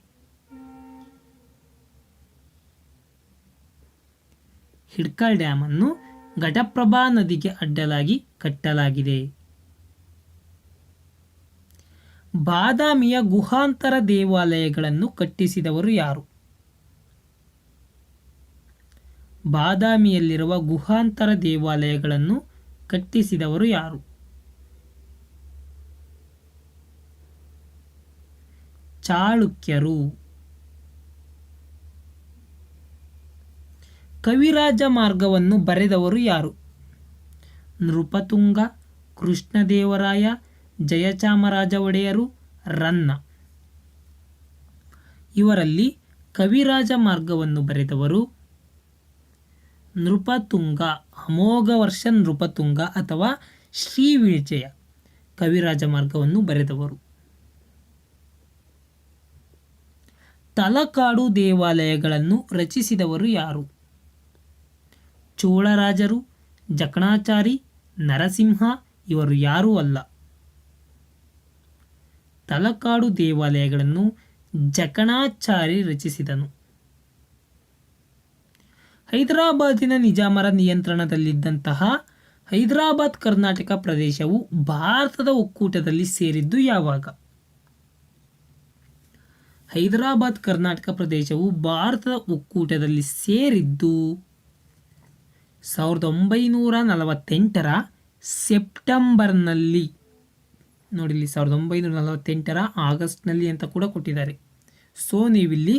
ಹಿಡ್ಕಲ್ ಡ್ಯಾಮ್ ಅನ್ನು ಘಟಪ್ರಭಾ ನದಿಗೆ ಅಡ್ಡಲಾಗಿ ಕಟ್ಟಲಾಗಿದೆ. ಬಾದಾಮಿಯ ಗುಹಾಂತರ ದೇವಾಲಯಗಳನ್ನು ಕಟ್ಟಿಸಿದವರು ಯಾರು? ಬಾದಾಮಿಯಲ್ಲಿರುವ ಗುಹಾಂತರ ದೇವಾಲಯಗಳನ್ನು ಕಟ್ಟಿಸಿದವರು ಯಾರು? ಚಾಳುಕ್ಯರು. ಕವಿರಾಜ ಮಾರ್ಗವನ್ನು ಬರೆದವರು ಯಾರು? ನೃಪತುಂಗ, ಕೃಷ್ಣದೇವರಾಯ, ಜಯಚಾಮರಾಜ ಒಡೆಯರು, ರನ್ನ. ಇವರಲ್ಲಿ ಕವಿರಾಜ ಮಾರ್ಗವನ್ನು ಬರೆದವರು ನೃಪತುಂಗ, ಅಮೋಘ ವರ್ಷ ನೃಪತುಂಗ ಅಥವಾ ಶ್ರೀ ವಿಜಯ ಕವಿರಾಜ ಮಾರ್ಗವನ್ನು ಬರೆದವರು. ತಲಕಾಡು ದೇವಾಲಯಗಳನ್ನು ರಚಿಸಿದವರು ಯಾರು? ಚೋಳರಾಜರು, ಜಕಣಾಚಾರಿ, ನರಸಿಂಹ. ಇವರು ಯಾರೂ ಅಲ್ಲ. ತಲಕಾಡು ದೇವಾಲಯಗಳನ್ನು ಜಕಣಾಚಾರಿ ರಚಿಸಿದನು. ಹೈದರಾಬಾದಿನ ನಿಜಾಮರ ನಿಯಂತ್ರಣದಲ್ಲಿದ್ದಂತಹ ಹೈದರಾಬಾದ್ ಕರ್ನಾಟಕ ಪ್ರದೇಶವು ಭಾರತದ ಒಕ್ಕೂಟದಲ್ಲಿ ಸೇರಿದ್ದು ಯಾವಾಗ? ಹೈದರಾಬಾದ್ ಕರ್ನಾಟಕ ಪ್ರದೇಶವು ಭಾರತದ ಒಕ್ಕೂಟದಲ್ಲಿ ಸೇರಿದ್ದು 1948ರ ಸೆಪ್ಟೆಂಬರ್ನಲ್ಲಿ. ನೋಡಿಲ್ಲಿ 1948ರ ಆಗಸ್ಟ್ನಲ್ಲಿ ಅಂತ ಕೂಡ ಕೊಟ್ಟಿದ್ದಾರೆ. ಸೊ ನೀವಿಲ್ಲಿ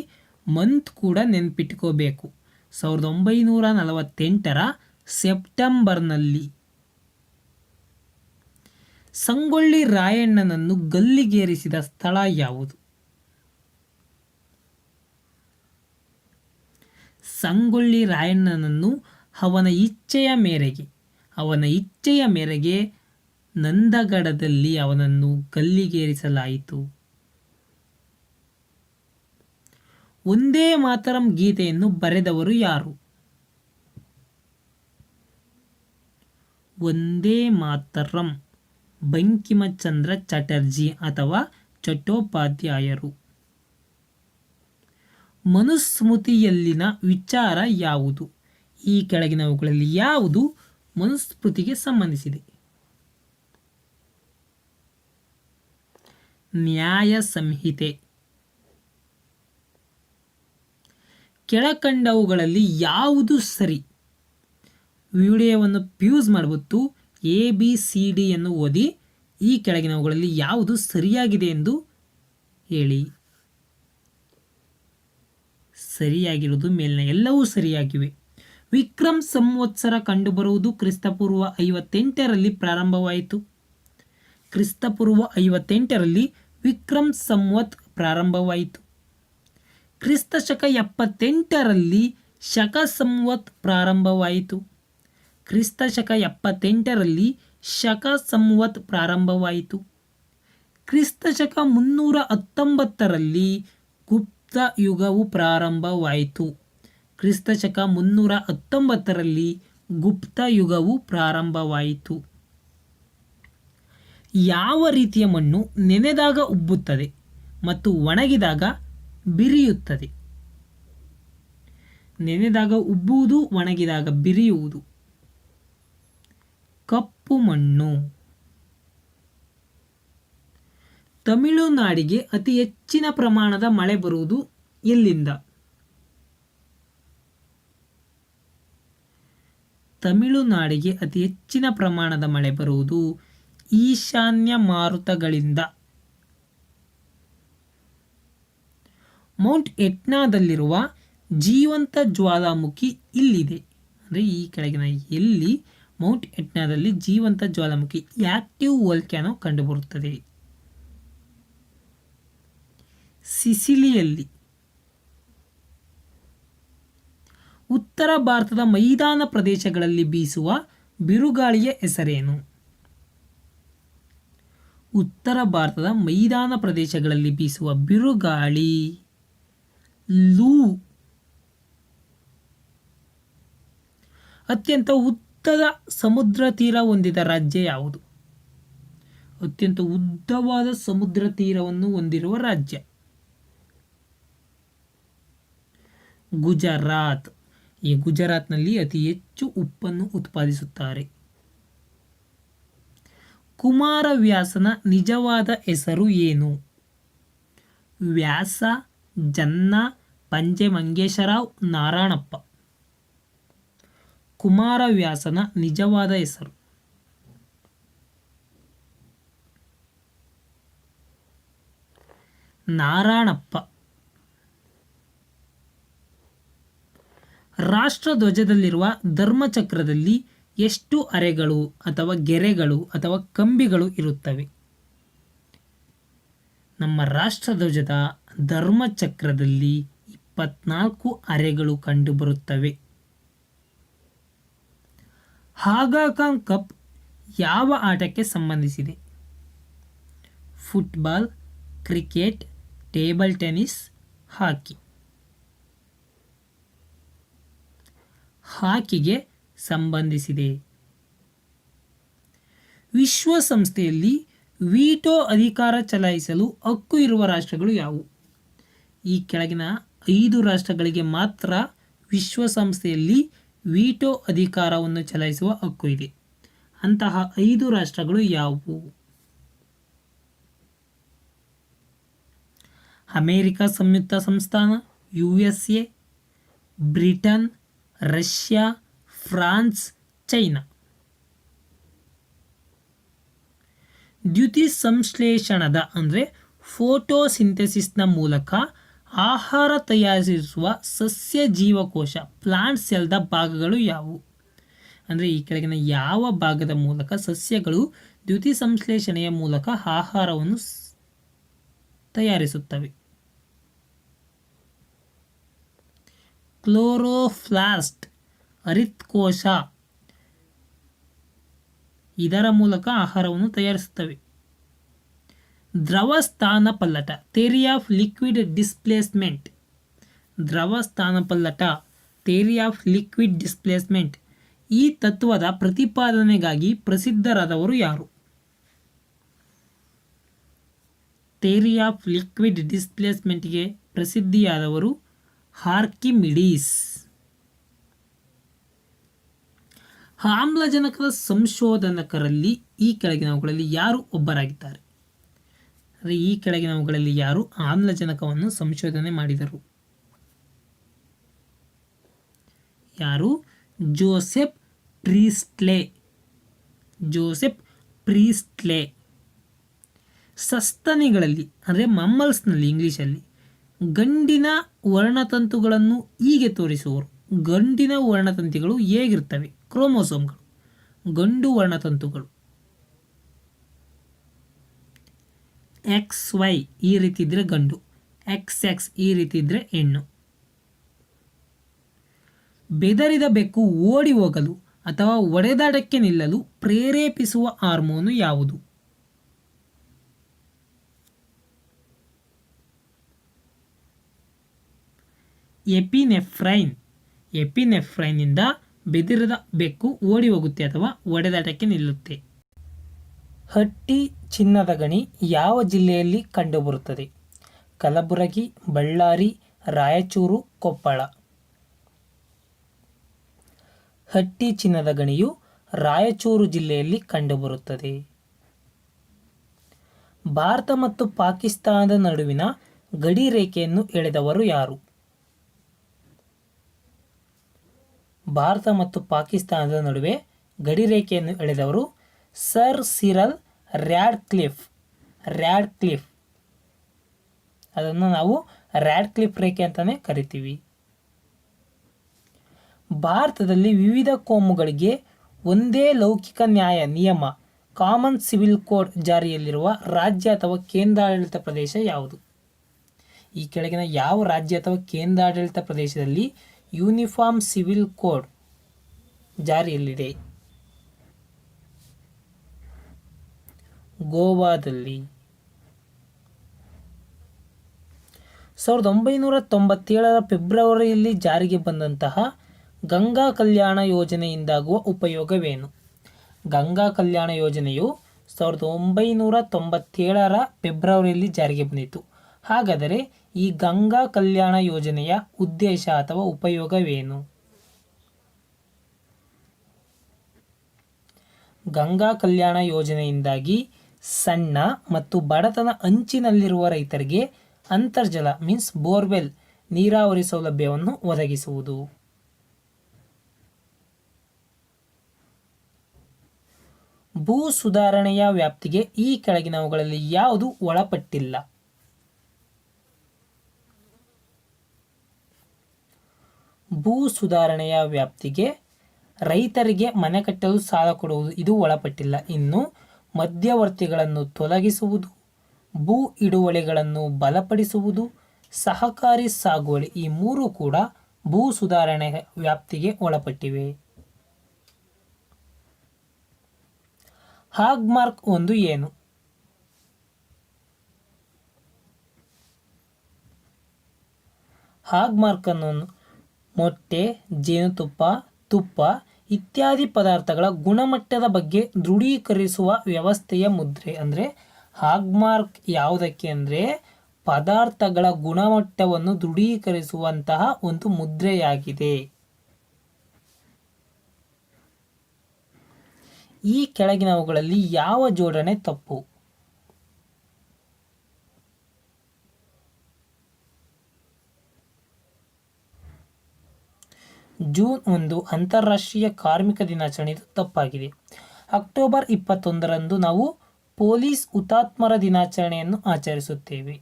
ಮಂತ್ ಕೂಡ ನೆನ್ಪಿಟ್ಕೋಬೇಕು. 1948ರ ಸೆಪ್ಟೆಂಬರ್ನಲ್ಲಿ. ಸಂಗೊಳ್ಳಿ ರಾಯಣ್ಣನನ್ನು ಗಲ್ಲಿಗೇರಿಸಿದ ಸ್ಥಳ ಯಾವುದು? ಸಂಗೊಳ್ಳಿ ರಾಯಣ್ಣನನ್ನು ಅವನ ಇಚ್ಛೆಯ ಮೇರೆಗೆ ನಂದಗಡದಲ್ಲಿ ಅವನನ್ನು ಗಲ್ಲಿಗೇರಿಸಲಾಯಿತು. ಒಂದೇ ಮಾತರಂ ಗೀತೆಯನ್ನು ಬರೆದವರು ಯಾರು? ಒಂದೇ ಮಾತರಂ ಬಂಕಿಮಚಂದ್ರ ಚಟರ್ಜಿ ಅಥವಾ ಚಟ್ಟೋಪಾಧ್ಯಾಯರು. ಮನುಸ್ಮೃತಿಯಲ್ಲಿನ ವಿಚಾರ ಯಾವುದು? ಈ ಕೆಳಗಿನವುಗಳಲ್ಲಿ ಯಾವುದು ಮನುಸ್ಮೃತಿಗೆ ಸಂಬಂಧಿಸಿದೆ? ನ್ಯಾಯ ಸಂಹಿತೆ. ಕೆಳಕಂಡವುಗಳಲ್ಲಿ ಯಾವುದು ಸರಿ? ವಿಡಿಯೋವನ್ನು ಪ್ಯೂಸ್ ಮಾಡಿಬಿಟ್ಟು ABCD ಯನ್ನು ಓದಿ ಈ ಕೆಳಗಿನವುಗಳಲ್ಲಿ ಯಾವುದು ಸರಿಯಾಗಿದೆ ಎಂದು ಹೇಳಿ. ಸರಿಯಾಗಿರುವುದು ಮೇಲಿನ ಎಲ್ಲವೂ ಸರಿಯಾಗಿವೆ. ವಿಕ್ರಮ್ ಸಂವತ್ಸರ ಕಂಡುಬರುವುದು ಕ್ರಿಸ್ತಪೂರ್ವ 58ರಲ್ಲಿ ಪ್ರಾರಂಭವಾಯಿತು. ಕ್ರಿಸ್ತಪೂರ್ವ 58ರಲ್ಲಿ ವಿಕ್ರಮ್ ಸಂವತ್ ಪ್ರಾರಂಭವಾಯಿತು. ಕ್ರಿಸ್ತಶಕ 78ರಲ್ಲಿ ಶಕ ಸಂವತ್ ಪ್ರಾರಂಭವಾಯಿತು. ಕ್ರಿಸ್ತಶಕ 78ರಲ್ಲಿ ಶಕ ಸಂವತ್ ಪ್ರಾರಂಭವಾಯಿತು. ಕ್ರಿಸ್ತಶಕ 319ರಲ್ಲಿ ಗುಪ್ತ ಯುಗವು ಪ್ರಾರಂಭವಾಯಿತು. ಕ್ರಿಸ್ತಶಕ 319ರಲ್ಲಿ ಗುಪ್ತ ಯುಗವು ಪ್ರಾರಂಭವಾಯಿತು. ಯಾವ ರೀತಿಯ ಮಣ್ಣು ನೆನೆದಾಗ ಉಬ್ಬುತ್ತದೆ ಮತ್ತು ಒಣಗಿದಾಗ ಬಿರಿಯುತ್ತದೆ? ನೆನೆದಾಗ ಉಬ್ಬುವುದು, ಒಣಗಿದಾಗ ಬಿರಿಯುವುದು. ಕಪ್ಪು ಮಣ್ಣು. ತಮಿಳುನಾಡಿಗೆ ಅತಿ ಹೆಚ್ಚಿನ ಪ್ರಮಾಣದ ಮಳೆ ಬರುವುದು ಎಲ್ಲಿಂದ? ತಮಿಳುನಾಡಿಗೆ ಅತಿ ಹೆಚ್ಚಿನ ಪ್ರಮಾಣದ ಮಳೆ ಬರುವುದು ಈಶಾನ್ಯ ಮಾರುತಗಳಿಂದ. ಮೌಂಟ್ ಎಟ್ನಾದಲ್ಲಿರುವ ಜೀವಂತ ಜ್ವಾಲಾಮುಖಿ ಇಲ್ಲಿದೆ. ಅಂದರೆ ಈ ಕೆಳಗಿನ ಎಲ್ಲಿ ಮೌಂಟ್ ಎಟ್ನಾದಲ್ಲಿ ಜೀವಂತ ಜ್ವಾಲಾಮುಖಿ ಆಕ್ಟಿವ್ ವೋಲ್ಕ್ಯಾನೋ ಕಂಡುಬರುತ್ತದೆ? ಸಿಸಿಲಿಯಲ್ಲಿ. ಉತ್ತರ ಭಾರತದ ಮೈದಾನ ಪ್ರದೇಶಗಳಲ್ಲಿ ಬೀಸುವ ಬಿರುಗಾಳಿಯ ಹೆಸರೇನು? ಉತ್ತರ ಭಾರತದ ಮೈದಾನ ಪ್ರದೇಶಗಳಲ್ಲಿ ಬೀಸುವ ಬಿರುಗಾಳಿ ಲೂ. ಅತ್ಯಂತ ಉದ್ದದ ಸಮುದ್ರ ತೀರ ಹೊಂದಿದ ರಾಜ್ಯ ಯಾವುದು? ಅತ್ಯಂತ ಉದ್ದವಾದ ಸಮುದ್ರ ತೀರವನ್ನು ಹೊಂದಿರುವ ರಾಜ್ಯ ಗುಜರಾತ್. ಈ ಗುಜರಾತ್ನಲ್ಲಿ ಅತಿ ಹೆಚ್ಚು ಉಪ್ಪನ್ನು ಉತ್ಪಾದಿಸುತ್ತಾರೆ. ಕುಮಾರವ್ಯಾಸನ ನಿಜವಾದ ಹೆಸರು ಏನು? ವ್ಯಾಸ, ಜನ್ನ, ಪಂಜೆ ಮಂಗೇಶರಾವ್, ನಾರಾಯಣಪ್ಪ. ಕುಮಾರವ್ಯಾಸನ ನಿಜವಾದ ಹೆಸರು ನಾರಾಯಣಪ್ಪ. ರಾಷ್ಟ್ರಧ್ವಜದಲ್ಲಿರುವ ಧರ್ಮಚಕ್ರದಲ್ಲಿ ಎಷ್ಟು ಅರೆಗಳು ಅಥವಾ ಗೆರೆಗಳು ಅಥವಾ ಕಂಬಿಗಳು ಇರುತ್ತವೆ? ನಮ್ಮ ರಾಷ್ಟ್ರಧ್ವಜದ ಧರ್ಮಚಕ್ರದಲ್ಲಿ 24 ಅರೆಗಳು ಕಂಡುಬರುತ್ತವೆ. ಆಗಾ ಖಾನ್ ಕಪ್ ಯಾವ ಆಟಕ್ಕೆ ಸಂಬಂಧಿಸಿದೆ? ಫುಟ್ಬಾಲ್, ಕ್ರಿಕೆಟ್, ಟೇಬಲ್ ಟೆನ್ನಿಸ್, ಹಾಕಿ. ಹಾಕಿಗೆ ಸಂಬಂಧಿಸಿದೆ. ವಿಶ್ವಸಂಸ್ಥೆಯಲ್ಲಿ ವೀಟೋ ಅಧಿಕಾರ ಚಲಾಯಿಸಲು ಹಕ್ಕು ಇರುವ ರಾಷ್ಟ್ರಗಳು ಯಾವುವು? ಈ ಕೆಳಗಿನ 5 ರಾಷ್ಟ್ರಗಳಿಗೆ ಮಾತ್ರ ವಿಶ್ವಸಂಸ್ಥೆಯಲ್ಲಿ ವೀಟೋ ಅಧಿಕಾರವನ್ನು ಚಲಾಯಿಸುವ ಹಕ್ಕು ಇದೆ. ಅಂತಹ 5 ರಾಷ್ಟ್ರಗಳು ಯಾವುವು? ಅಮೇರಿಕ ಸಂಯುಕ್ತ ಸಂಸ್ಥಾನ, USA, Britain, Russia, France, China. ದ್ಯುತಿ ಸಂಶ್ಲೇಷಣದ ಅಂದರೆ ಫೋಟೋಸಿಂಥೆಸಿಸ್ನ ಮೂಲಕ ಆಹಾರ ತಯಾರಿಸುವ ಸಸ್ಯ ಜೀವಕೋಶ ಪ್ಲಾಂಟ್ ಸೆಲ್ದ ಭಾಗಗಳು ಯಾವುವು? ಅಂದರೆ ಈ ಕೆಳಗಿನ ಯಾವ ಭಾಗದ ಮೂಲಕ ಸಸ್ಯಗಳು ದ್ಯುತಿ ಸಂಶ್ಲೇಷಣೆಯ ಮೂಲಕ ಆಹಾರವನ್ನು ತಯಾರಿಸುತ್ತವೆ? ಕ್ಲೋರೋಪ್ಲಾಸ್ಟ್, ಹರಿತ್ಕೋಶ ಇದರ ಮೂಲಕ ಆಹಾರವನ್ನು ತಯಾರಿಸುತ್ತವೆ. ದ್ರವ ಸ್ಥಾನಪಲ್ಲಟ, ಥಿಯರಿ ಆಫ್ ಲಿಕ್ವಿಡ್ ಡಿಸ್ಪ್ಲೇಸ್ಮೆಂಟ್. ದ್ರವ ಸ್ಥಾನಪಲ್ಲಟ, ಥಿಯರಿ ಆಫ್ ಲಿಕ್ವಿಡ್ ಡಿಸ್ಪ್ಲೇಸ್ಮೆಂಟ್ ಈ ತತ್ವದ ಪ್ರತಿಪಾದನೆಗಾಗಿ ಪ್ರಸಿದ್ಧರಾದವರು ಯಾರು? ಥಿಯರಿ ಆಫ್ ಲಿಕ್ವಿಡ್ ಡಿಸ್ಪ್ಲೇಸ್ಮೆಂಟ್ಗೆ ಪ್ರಸಿದ್ಧಿಯಾದವರು ಆರ್ಕಿಮಿಡೀಸ್. ಆಮ್ಲಜನಕದ ಸಂಶೋಧಕರಲ್ಲಿ ಈ ಕೆಳಗಿನವುಗಳಲ್ಲಿ ಯಾರು ಒಬ್ಬರಾಗಿದ್ದಾರೆ? ಅಂದರೆ ಈ ಕೆಳಗಿನವುಗಳಲ್ಲಿ ಯಾರು ಆಮ್ಲಜನಕವನ್ನು ಸಂಶೋಧನೆ ಮಾಡಿದರು? ಯಾರು? Joseph Priestley. Joseph Priestley. ಸಸ್ತನಿಗಳಲ್ಲಿ ಅಂದರೆ ಮಮ್ಮಲ್ಸ್ನಲ್ಲಿ ಇಂಗ್ಲೀಷಲ್ಲಿ ಗಂಡಿನ ವರ್ಣತಂತುಗಳನ್ನು ಹೀಗೆ ತೋರಿಸುವರು. ಗಂಡಿನ ವರ್ಣತಂತುಗಳು ಹೇಗಿರ್ತವೆ? ಕ್ರೋಮೋಸೋಮ್ಗಳು. ಗಂಡು ವರ್ಣತಂತುಗಳು XY ಈ ರೀತಿ ಇದ್ದರೆ ಗಂಡು, XX ಈ ರೀತಿ ಇದ್ದರೆ ಹೆಣ್ಣು. ಬೆದರಿದ ಬೆಕ್ಕು ಓಡಿ ಹೋಗಲು ಅಥವಾ ಒಡೆದಾಟಕ್ಕೆ ನಿಲ್ಲಲು ಪ್ರೇರೇಪಿಸುವ ಹಾರ್ಮೋನು ಯಾವುದು? ಎಪಿನೆಫ್ರೈನ್. ಎಪಿನೆಫ್ರೈನ್ನಿಂದ ಬೆದರಿದ ಬೆಕ್ಕು ಓಡಿ ಹೋಗುತ್ತೆ ಅಥವಾ ಒಡೆದಾಟಕ್ಕೆ ನಿಲ್ಲುತ್ತೆ. ಹಟ್ಟಿ ಚಿನ್ನದ ಗಣಿ ಯಾವ ಜಿಲ್ಲೆಯಲ್ಲಿ ಕಂಡುಬರುತ್ತದೆ? ಕಲಬುರಗಿ, ಬಳ್ಳಾರಿ, ರಾಯಚೂರು, ಕೊಪ್ಪಳ. ಹಟ್ಟಿ ಚಿನ್ನದ ಗಣಿಯು ರಾಯಚೂರು ಜಿಲ್ಲೆಯಲ್ಲಿ ಕಂಡುಬರುತ್ತದೆ. ಭಾರತ ಮತ್ತು ಪಾಕಿಸ್ತಾನದ ನಡುವಿನ ಗಡಿ ರೇಖೆಯನ್ನು ಎಳೆದವರು ಯಾರು? ಭಾರತ ಮತ್ತು ಪಾಕಿಸ್ತಾನದ ನಡುವೆ ಗಡಿರೇಖೆಯನ್ನು ಎಳೆದವರು ಸರ್ ಸಿರಲ್ ರ್ಯಾಡ್ಕ್ಲಿಫ್. ರ್ಯಾಡ್ಕ್ಲಿಫ್ ಅದನ್ನು ನಾವು ರ್ಯಾಡ್ಕ್ಲಿಫ್ ರೇಖೆ ಅಂತಲೇ ಕರಿತೀವಿ. ಭಾರತದಲ್ಲಿ ವಿವಿಧ ಕೋಮುಗಳಿಗೆ ಒಂದೇ ಲೌಕಿಕ ನ್ಯಾಯ ನಿಯಮ ಕಾಮನ್ ಸಿವಿಲ್ ಕೋಡ್ ಜಾರಿಯಲ್ಲಿರುವ ರಾಜ್ಯ ಅಥವಾ ಕೇಂದ್ರಾಡಳಿತ ಪ್ರದೇಶ ಯಾವುದು? ಈ ಕೆಳಗಿನ ಯಾವ ರಾಜ್ಯ ಅಥವಾ ಕೇಂದ್ರಾಡಳಿತ ಪ್ರದೇಶದಲ್ಲಿ ಯೂನಿಫಾರ್ಮ್ ಸಿವಿಲ್ ಕೋಡ್ ಜಾರಿಯಲ್ಲಿದೆ? ಗೋವಾದಲ್ಲಿ. 1997 ಫೆಬ್ರವರಿಯಲ್ಲಿ ಜಾರಿಗೆ ಬಂದಂತಹ ಗಂಗಾ ಕಲ್ಯಾಣ ಯೋಜನೆಯಿಂದಾಗುವ ಉಪಯೋಗವೇನು? ಗಂಗಾ ಕಲ್ಯಾಣ ಯೋಜನೆಯು 1997 ಫೆಬ್ರವರಿಯಲ್ಲಿ ಜಾರಿಗೆ ಬಂದಿತು. ಹಾಗಾದರೆ ಈ ಗಂಗಾ ಕಲ್ಯಾಣ ಯೋಜನೆಯ ಉದ್ದೇಶ ಅಥವಾ ಉಪಯೋಗವೇನು? ಗಂಗಾ ಕಲ್ಯಾಣ ಯೋಜನೆಯಿಂದಾಗಿ ಸಣ್ಣ ಮತ್ತು ಬಡತನ ಅಂಚಿನಲ್ಲಿರುವ ರೈತರಿಗೆ ಅಂತರ್ಜಲ ಮೀನ್ಸ್ ಬೋರ್ವೆಲ್ ನೀರಾವರಿ ಸೌಲಭ್ಯವನ್ನು ಒದಗಿಸುವುದು. ಭೂ ಸುಧಾರಣೆಯ ವ್ಯಾಪ್ತಿಗೆ ಈ ಕೆಳಗಿನವುಗಳಲ್ಲಿ ಯಾವುದು ಒಳಪಟ್ಟಿಲ್ಲ? ಭೂ ಸುಧಾರಣೆಯ ವ್ಯಾಪ್ತಿಗೆ ರೈತರಿಗೆ ಮನೆ ಕಟ್ಟಲು ಸಾಲ ಕೊಡುವುದು ಇದು ಒಳಪಟ್ಟಿಲ್ಲ. ಇನ್ನು ಮಧ್ಯವರ್ತಿಗಳನ್ನು ತೊಲಗಿಸುವುದು, ಭೂ ಹಿಡುವಳಿಗಳನ್ನು ಬಲಪಡಿಸುವುದು, ಸಹಕಾರಿ ಸಾಗುವಳಿ ಈ ಮೂರು ಕೂಡ ಭೂ ಸುಧಾರಣೆ ವ್ಯಾಪ್ತಿಗೆ ಒಳಪಟ್ಟಿವೆ. ಹಾಗ್ಮಾರ್ಕ್ ಒಂದು ಏನು? ಹಾಗ್ಮಾರ್ಕ್ ಅನ್ನು ಮೊಟ್ಟೆ, ಜೇನುತುಪ್ಪ, ತುಪ್ಪ ಇತ್ಯಾದಿ ಪದಾರ್ಥಗಳ ಗುಣಮಟ್ಟದ ಬಗ್ಗೆ ದೃಢೀಕರಿಸುವ ವ್ಯವಸ್ಥೆಯ ಮುದ್ರೆ. ಅಂದರೆ ಹಾಗ್ಮಾರ್ಕ್ ಯಾವುದಕ್ಕೆ ಅಂದರೆ ಪದಾರ್ಥಗಳ ಗುಣಮಟ್ಟವನ್ನು ದೃಢೀಕರಿಸುವಂತಹ ಒಂದು ಮುದ್ರೆಯಾಗಿದೆ. ಈ ಕೆಳಗಿನವುಗಳಲ್ಲಿ ಯಾವ ಜೋಡಣೆ ತಪ್ಪು? ಜೂನ್ 1 ಅಂತಾರಾಷ್ಟ್ರೀಯ ಕಾರ್ಮಿಕ ದಿನಾಚರಣೆ ಇದು ತಪ್ಪಾಗಿದೆ. ಅಕ್ಟೋಬರ್ 21ರಂದು ನಾವು ಪೊಲೀಸ್ ಹುತಾತ್ಮರ ದಿನಾಚರಣೆಯನ್ನು ಆಚರಿಸುತ್ತೇವೆ.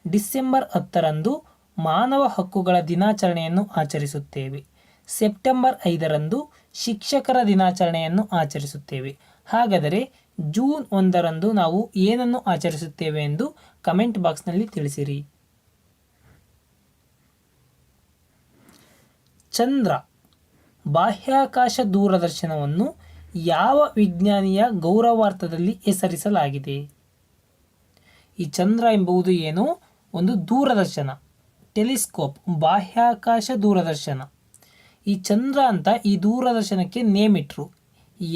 ಡಿಸೆಂಬರ್ 10ರಂದು ಮಾನವ ಹಕ್ಕುಗಳ ದಿನಾಚರಣೆಯನ್ನು ಆಚರಿಸುತ್ತೇವೆ. ಸೆಪ್ಟೆಂಬರ್ 5ರಂದು ಶಿಕ್ಷಕರ ದಿನಾಚರಣೆಯನ್ನು ಆಚರಿಸುತ್ತೇವೆ. ಹಾಗಾದರೆ ಜೂನ್ 1ರಂದು ನಾವು ಏನನ್ನು ಆಚರಿಸುತ್ತೇವೆ ಎಂದು ಕಮೆಂಟ್ ಬಾಕ್ಸ್ನಲ್ಲಿ ತಿಳಿಸಿರಿ. ಚಂದ್ರ ಬಾಹ್ಯಾಕಾಶ ದೂರದರ್ಶನವನ್ನು ಯಾವ ವಿಜ್ಞಾನಿಯ ಗೌರವಾರ್ಥದಲ್ಲಿ ಹೆಸರಿಸಲಾಗಿದೆ? ಈ ಚಂದ್ರ ಎಂಬುದು ಏನು? ಒಂದು ದೂರದರ್ಶನ, ಟೆಲಿಸ್ಕೋಪ್, ಬಾಹ್ಯಾಕಾಶ ದೂರದರ್ಶನ. ಈ ಚಂದ್ರ ಅಂತ ಈ ದೂರದರ್ಶನಕ್ಕೆ ನೇಮ್ ಇಟ್ಟರು.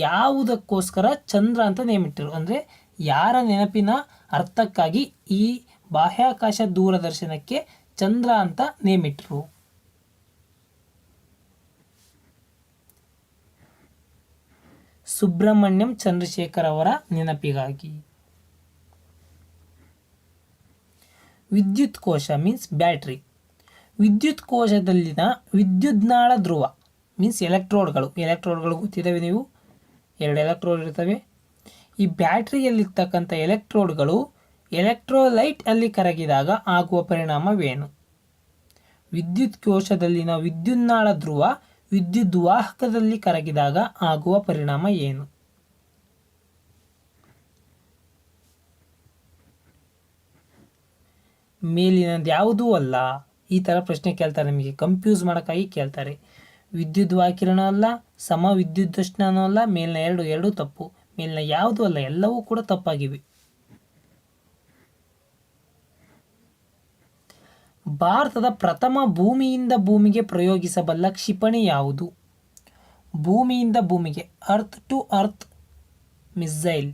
ಯಾವುದಕ್ಕೋಸ್ಕರ ಚಂದ್ರ ಅಂತ ನೇಮ್ ಇಟ್ಟರು ಅಂದರೆ ಯಾರ ನೆನಪಿನ ಅರ್ಥಕ್ಕಾಗಿ ಈ ಬಾಹ್ಯಾಕಾಶ ದೂರದರ್ಶನಕ್ಕೆ ಚಂದ್ರ ಅಂತ ನೇಮ್ ಇಟ್ಟರು? ಸುಬ್ರಹ್ಮಣ್ಯಂ ಚಂದ್ರಶೇಖರ್ ಅವರ ನೆನಪಿಗಾಗಿ. ವಿದ್ಯುತ್ ಕೋಶ ಮೀನ್ಸ್ ಬ್ಯಾಟ್ರಿ. ವಿದ್ಯುತ್ ಕೋಶದಲ್ಲಿನ ವಿದ್ಯುದ್ನಾಳ ಧ್ರುವ ಮೀನ್ಸ್ ಎಲೆಕ್ಟ್ರೋಡ್ಗಳು ಗೊತ್ತಿದ್ದಾವೆ ನೀವು, 2 ಎಲೆಕ್ಟ್ರೋಡ್ ಇರ್ತವೆ. ಈ ಬ್ಯಾಟ್ರಿಯಲ್ಲಿರ್ತಕ್ಕಂಥ ಎಲೆಕ್ಟ್ರೋಡ್ಗಳು ಎಲೆಕ್ಟ್ರೋಲೈಟ್ ಅಲ್ಲಿ ಕರಗಿದಾಗ ಆಗುವ ಪರಿಣಾಮವೇನು? ವಿದ್ಯುತ್ ಕೋಶದಲ್ಲಿನ ವಿದ್ಯುನ್ಮಾಳ ಧ್ರುವ ವಿದ್ಯುದ್ವಾಹಕದಲ್ಲಿ ಕರಗಿದಾಗ ಆಗುವ ಪರಿಣಾಮ ಏನು? ಮೇಲಿನದು ಯಾವುದೂ ಅಲ್ಲ. ಈ ಥರ ಪ್ರಶ್ನೆ ಕೇಳ್ತಾರೆ, ನಿಮಗೆ ಕನ್ಫ್ಯೂಸ್ ಮಾಡೋಕ್ಕಾಗಿ ಕೇಳ್ತಾರೆ. ವಿದ್ಯುದ್ವಾಕಿರಣ ಅಲ್ಲ, ಸಮ ವಿದ್ಯುದರ್ಶನನೂ ಅಲ್ಲ, ಮೇಲಿನ ಎರಡೂ ತಪ್ಪು. ಮೇಲಿನ ಯಾವುದೂ ಅಲ್ಲ, ಎಲ್ಲವೂ ಕೂಡ ತಪ್ಪಾಗಿವೆ. ಭಾರತದ ಪ್ರಥಮ ಭೂಮಿಯಿಂದ ಭೂಮಿಗೆ ಪ್ರಯೋಗಿಸಬಲ್ಲ ಕ್ಷಿಪಣಿ ಯಾವುದು? ಭೂಮಿಯಿಂದ ಭೂಮಿಗೆ ಅರ್ತ್ ಟು ಅರ್ತ್ ಮಿಸೈಲ್.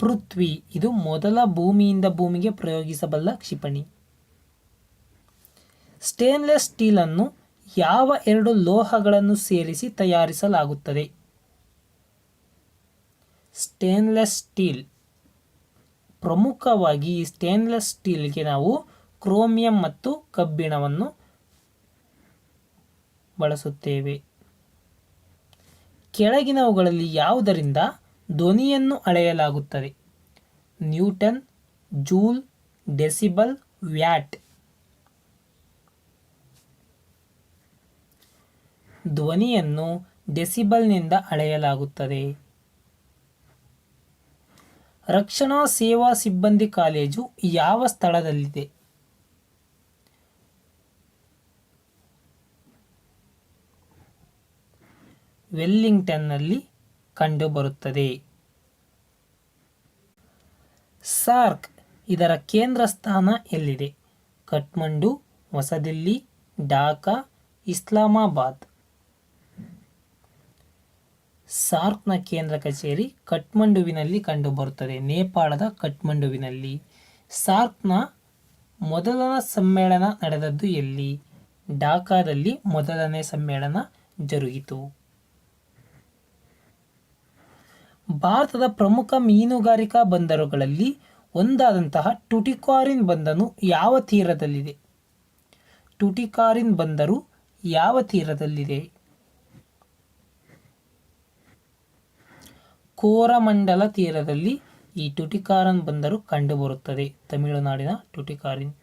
ಪೃಥ್ವಿ ಇದು ಮೊದಲ ಭೂಮಿಯಿಂದ ಭೂಮಿಗೆ ಪ್ರಯೋಗಿಸಬಲ್ಲ ಕ್ಷಿಪಣಿ. ಸ್ಟೇನ್ಲೆಸ್ ಸ್ಟೀಲ್ ಅನ್ನು ಯಾವ 2 ಲೋಹಗಳನ್ನು ಸೇರಿಸಿ ತಯಾರಿಸಲಾಗುತ್ತದೆ? ಸ್ಟೇನ್ಲೆಸ್ ಸ್ಟೀಲ್ ಪ್ರಮುಖವಾಗಿ ಈ ಸ್ಟೇನ್ಲೆಸ್ ಸ್ಟೀಲ್ಗೆ ನಾವು ಕ್ರೋಮಿಯಂ ಮತ್ತು ಕಬ್ಬಿಣವನ್ನು ಬಳಸುತ್ತೇವೆ. ಕೆಳಗಿನವುಗಳಲ್ಲಿ ಯಾವುದರಿಂದ ಧ್ವನಿಯನ್ನು ಅಳೆಯಲಾಗುತ್ತದೆ? ನ್ಯೂಟನ್, ಜೂಲ್, ಡೆಸಿಬಲ್, ವ್ಯಾಟ್. ಧ್ವನಿಯನ್ನು ಡೆಸಿಬಲ್ನಿಂದ ಅಳೆಯಲಾಗುತ್ತದೆ. ರಕ್ಷಣಾ ಸೇವಾ ಸಿಬ್ಬಂದಿ ಕಾಲೇಜು ಯಾವ ಸ್ಥಳದಲ್ಲಿದೆ? ವೆಲ್ಲಿಂಗ್ಟನ್ನಲ್ಲಿ ಕಂಡುಬರುತ್ತದೆ. ಸಾರ್ಕ್ ಇದರ ಕೇಂದ್ರ ಸ್ಥಾನ ಎಲ್ಲಿದೆ? ಕಠ್ಮಂಡು, ಹೊಸದಿಲ್ಲಿ, ಢಾಕಾ, ಇಸ್ಲಾಮಾಬಾದ್. ಸಾರ್ಕ್ನ ಕೇಂದ್ರ ಕಚೇರಿ ಕಠ್ಮಂಡುವಿನಲ್ಲಿ ಕಂಡುಬರುತ್ತದೆ, ನೇಪಾಳದ ಕಠ್ಮಂಡುವಿನಲ್ಲಿ. ಸಾರ್ಕ್ನ ಮೊದಲ ಸಮ್ಮೇಳನ ನಡೆದದ್ದು ಎಲ್ಲಿ? ಢಾಕಾದಲ್ಲಿ ಮೊದಲನೇ ಸಮ್ಮೇಳನ ಜರುಗಿತು. ಭಾರತದ ಪ್ರಮುಖ ಮೀನುಗಾರಿಕಾ ಬಂದರುಗಳಲ್ಲಿ ಒಂದಾದಂತಹ ಟುಟಿಕಾರಿನ್ ಬಂದರು ಯಾವ ತೀರದಲ್ಲಿದೆ? ಟುಟಿಕಾರಿನ್ ಬಂದರು ಯಾವ ತೀರದಲ್ಲಿದೆ? ಕೋರಮಂಡಲ ತೀರದಲ್ಲಿ ಈ ಟುಟಿಕಾರಿನ್ ಬಂದರು ಕಂಡುಬರುತ್ತದೆ, ತಮಿಳುನಾಡಿನ ಟುಟಿಕಾರಿನ್.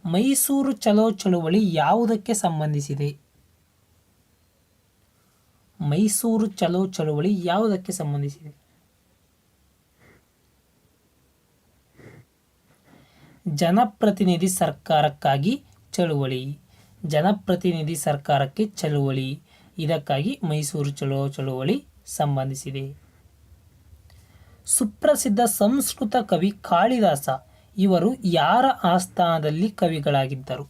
ಮೈಸೂರು ಚಲೋ ಚಳುವಳಿ ಯಾವುದಕ್ಕೆ ಸಂಬಂಧಿಸಿದೆ? ಮೈಸೂರು ಚಲೋ ಚಳುವಳಿ ಯಾವುದಕ್ಕೆ ಸಂಬಂಧಿಸಿದೆ? ಜನಪ್ರತಿನಿಧಿ ಸರ್ಕಾರಕ್ಕಾಗಿ ಚಳುವಳಿ. ಜನಪ್ರತಿನಿಧಿ ಸರ್ಕಾರಕ್ಕೆ ಚಳುವಳಿ, ಇದಕ್ಕಾಗಿ ಮೈಸೂರು ಚಲೋ ಚಳುವಳಿ ಸಂಬಂಧಿಸಿದೆ. ಸುಪ್ರಸಿದ್ಧ ಸಂಸ್ಕೃತ ಕವಿ ಕಾಳಿದಾಸ ಇವರು ಯಾರ ಆಸ್ಥಾನದಲ್ಲಿ ಕವಿಗಳಾಗಿದ್ದರು?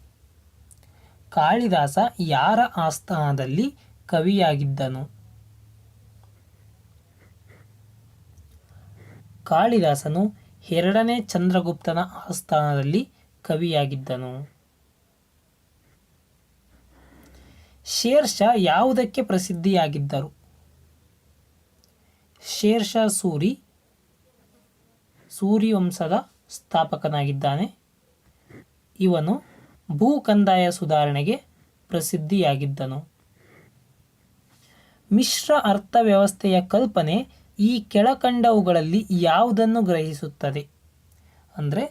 ಕಾಳಿದಾಸ ಯಾರ ಆಸ್ಥಾನದಲ್ಲಿ ಕವಿಯಾಗಿದ್ದನು? ಕಾಳಿದಾಸನು ಎರಡನೇ ಚಂದ್ರಗುಪ್ತನ ಆಸ್ಥಾನದಲ್ಲಿ ಕವಿಯಾಗಿದ್ದನು. ಶೇರ್ಷಾ ಯಾವುದಕ್ಕೆ ಪ್ರಸಿದ್ಧಿಯಾಗಿದ್ದರು? ಶೇರ್ಷಾ ಸೂರಿ ವಂಶದ ಸ್ಥಾಪಕನಾಗಿದ್ದಾನೆ. ಇವನು ಭೂ ಕಂದಾಯ ಸುಧಾರಣೆಗೆ ಪ್ರಸಿದ್ಧಿಯಾಗಿದ್ದನು. ಮಿಶ್ರ ಅರ್ಥವ್ಯವಸ್ಥೆಯ ಕಲ್ಪನೆ ಈ ಕೆಳಕಂಡವುಗಳಲ್ಲಿ ಯಾವುದನ್ನು ಗ್ರಹಿಸುತ್ತದೆ? ಅಂದರೆ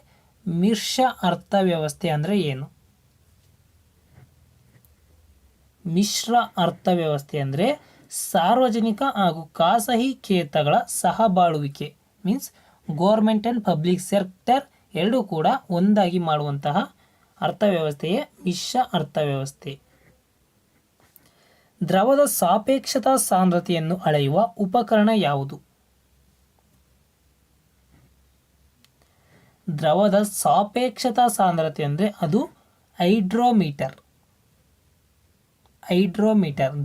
ಮಿಶ್ರ ಅರ್ಥವ್ಯವಸ್ಥೆ ಅಂದರೆ ಏನು? ಮಿಶ್ರ ಅರ್ಥವ್ಯವಸ್ಥೆ ಅಂದರೆ ಸಾರ್ವಜನಿಕ ಹಾಗೂ ಖಾಸಗಿ ಕ್ಷೇತ್ರಗಳ ಸಹಬಾಳುವಿಕೆ. Means government and public sector ಎರಡೂ ಕೂಡ ಒಂದಾಗಿ ಮಾಡುವಂತಹ ಅರ್ಥವ್ಯವಸ್ಥೆಯೇ ಮಿಶ್ರ ಅರ್ಥವ್ಯವಸ್ಥೆ. ದ್ರವದ ಸಾಪೇಕ್ಷತಾ ಸಾಂದ್ರತೆಯನ್ನು ಅಳೆಯುವ ಉಪಕರಣ ಯಾವುದು? ದ್ರವದ ಸಾಪೇಕ್ಷತಾ ಸಾಂದ್ರತೆ ಅಂದರೆ ಅದು ಹೈಡ್ರೋಮೀಟರ್.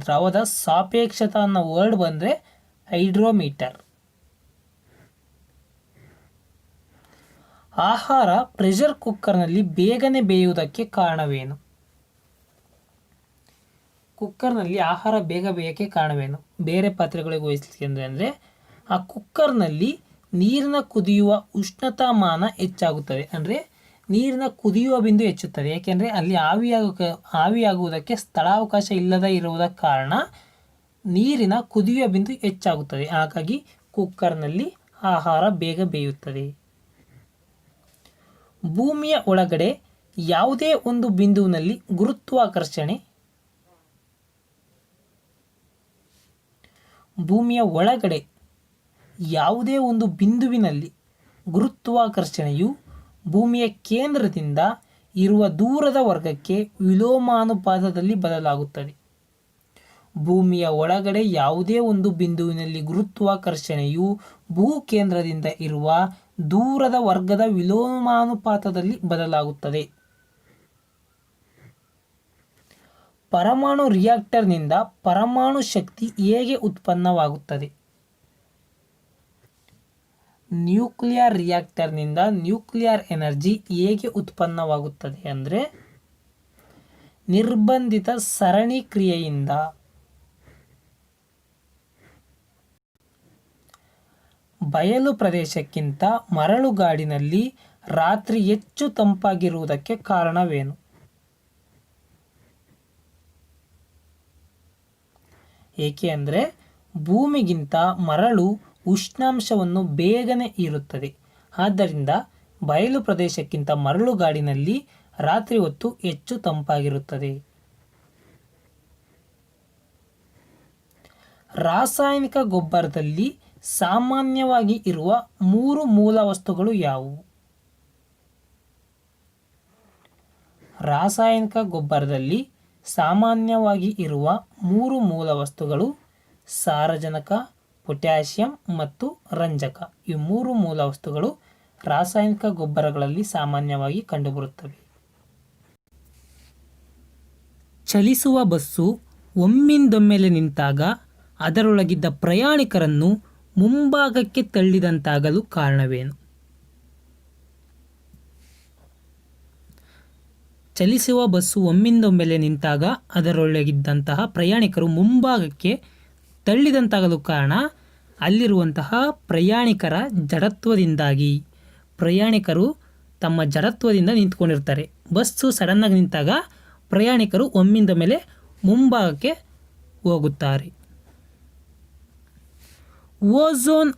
ದ್ರವದ ಸಾಪೇಕ್ಷತಾ ಅನ್ನೋ ವರ್ಡ್ ಬಂದರೆ ಹೈಡ್ರೋಮೀಟರ್. ಆಹಾರ ಪ್ರೆಷರ್ ಕುಕ್ಕರ್ನಲ್ಲಿ ಬೇಗನೆ ಬೇಯುವುದಕ್ಕೆ ಕಾರಣವೇನು? ಕುಕ್ಕರ್ನಲ್ಲಿ ಆಹಾರ ಬೇಗ ಬೇಯಕ್ಕೆ ಕಾರಣವೇನು? ಬೇರೆ ಪಾತ್ರೆಗಳಿಗೆ ಹೋಲಿಸಿಕೆ ಅಂದರೆ ಆ ಕುಕ್ಕರ್ನಲ್ಲಿ ನೀರಿನ ಕುದಿಯುವ ಉಷ್ಣತಾಮಾನ ಹೆಚ್ಚಾಗುತ್ತದೆ. ಅಂದರೆ ನೀರಿನ ಕುದಿಯುವ ಬಿಂದು ಹೆಚ್ಚುತ್ತದೆ. ಏಕೆಂದರೆ ಅಲ್ಲಿ ಆವಿಯಾಗುವುದಕ್ಕೆ ಸ್ಥಳಾವಕಾಶ ಇಲ್ಲದೇ ಇರುವುದ ಕಾರಣ ನೀರಿನ ಕುದಿಯುವ ಬಿಂದು ಹೆಚ್ಚಾಗುತ್ತದೆ. ಹಾಗಾಗಿ ಕುಕ್ಕರ್ನಲ್ಲಿ ಆಹಾರ ಬೇಗ ಬೇಯುತ್ತದೆ. ಭೂಮಿಯ ಒಳಗಡೆ ಯಾವುದೇ ಒಂದು ಬಿಂದುವಿನಲ್ಲಿ ಗುರುತ್ವಾಕರ್ಷಣೆ ಭೂಮಿಯ ಒಳಗಡೆ ಯಾವುದೇ ಒಂದು ಬಿಂದುವಿನಲ್ಲಿ ಗುರುತ್ವಾಕರ್ಷಣೆಯು ಭೂಮಿಯ ಕೇಂದ್ರದಿಂದ ಇರುವ ದೂರದ ವರ್ಗಕ್ಕೆ ವಿಲೋಮಾನುಪಾತದಲ್ಲಿ ಬದಲಾಗುತ್ತದೆ. ಭೂಮಿಯ ಒಳಗಡೆ ಯಾವುದೇ ಒಂದು ಬಿಂದುವಿನಲ್ಲಿ ಗುರುತ್ವಾಕರ್ಷಣೆಯು ಭೂಕೇಂದ್ರದಿಂದ ಇರುವ ದೂರದ ವರ್ಗದ ವಿಲೋಮಾನುಪಾತದಲ್ಲಿ ಬದಲಾಗುತ್ತದೆ. ಪರಮಾಣು ರಿಯಾಕ್ಟರ್ನಿಂದ ಪರಮಾಣು ಶಕ್ತಿ ಹೇಗೆ ಉತ್ಪನ್ನವಾಗುತ್ತದೆ? ನ್ಯೂಕ್ಲಿಯರ್ ರಿಯಾಕ್ಟರ್ನಿಂದ ನ್ಯೂಕ್ಲಿಯರ್ ಎನರ್ಜಿ ಹೇಗೆ ಉತ್ಪನ್ನವಾಗುತ್ತದೆ ಅಂದರೆ ನಿರ್ಬಂಧಿತ ಸರಣಿ ಕ್ರಿಯೆಯಿಂದ. ಬಯಲು ಪ್ರದೇಶಕ್ಕಿಂತ ಮರಳುಗಾಡಿನಲ್ಲಿ ರಾತ್ರಿ ಹೆಚ್ಚು ತಂಪಾಗಿರುವುದಕ್ಕೆ ಕಾರಣವೇನು? ಏಕೆ ಅಂದರೆ ಭೂಮಿಗಿಂತ ಮರಳು ಉಷ್ಣಾಂಶವನ್ನು ಬೇಗನೆ ಹೀರುತ್ತದೆ. ಆದ್ದರಿಂದ ಬಯಲು ಪ್ರದೇಶಕ್ಕಿಂತ ಮರಳುಗಾಡಿನಲ್ಲಿ ರಾತ್ರಿ ಹೊತ್ತು ಹೆಚ್ಚು ತಂಪಾಗಿರುತ್ತದೆ. ರಾಸಾಯನಿಕ ಗೊಬ್ಬರದಲ್ಲಿ ಸಾಮಾನ್ಯವಾಗಿ ಇರುವ 3 ಮೂಲ ವಸ್ತುಗಳು ಯಾವುವು? ರಾಸಾಯನಿಕ ಗೊಬ್ಬರದಲ್ಲಿ ಸಾಮಾನ್ಯವಾಗಿ ಇರುವ 3 ಮೂಲ ವಸ್ತುಗಳು ಸಾರಜನಕ, ಪೊಟ್ಯಾಷಿಯಂ ಮತ್ತು ರಂಜಕ. ಈ 3 ಮೂಲ ವಸ್ತುಗಳು ರಾಸಾಯನಿಕ ಗೊಬ್ಬರಗಳಲ್ಲಿ ಸಾಮಾನ್ಯವಾಗಿ ಕಂಡುಬರುತ್ತವೆ. ಚಲಿಸುವ ಬಸ್ಸು ಒಮ್ಮಿಂದೊಮ್ಮೆಲೆ ನಿಂತಾಗ ಅದರೊಳಗಿದ್ದ ಪ್ರಯಾಣಿಕರನ್ನು ಮುಂಭಾಗಕ್ಕೆ ತಳ್ಳಿದಂತಾಗಲು ಕಾರಣವೇನು? ಚಲಿಸುವ ಬಸ್ಸು ಒಮ್ಮಿಂದೊಮ್ಮೆಲೆ ನಿಂತಾಗ ಅದರೊಳಗಿದ್ದಂತಹ ಪ್ರಯಾಣಿಕರು ಮುಂಭಾಗಕ್ಕೆ ತಳ್ಳಿದಂತಾಗಲು ಕಾರಣ ಅಲ್ಲಿರುವಂತಹ ಪ್ರಯಾಣಿಕರ ಜಡತ್ವದಿಂದಾಗಿ. ಪ್ರಯಾಣಿಕರು ತಮ್ಮ ಜಡತ್ವದಿಂದ ನಿಂತ್ಕೊಂಡಿರ್ತಾರೆ. ಬಸ್ಸು ಸಡನ್ನಾಗಿ ನಿಂತಾಗ ಪ್ರಯಾಣಿಕರು ಒಮ್ಮಿಂದೊಮ್ಮೆಲೆ ಮುಂಭಾಗಕ್ಕೆ ಹೋಗುತ್ತಾರೆ. ಓಝೋನ್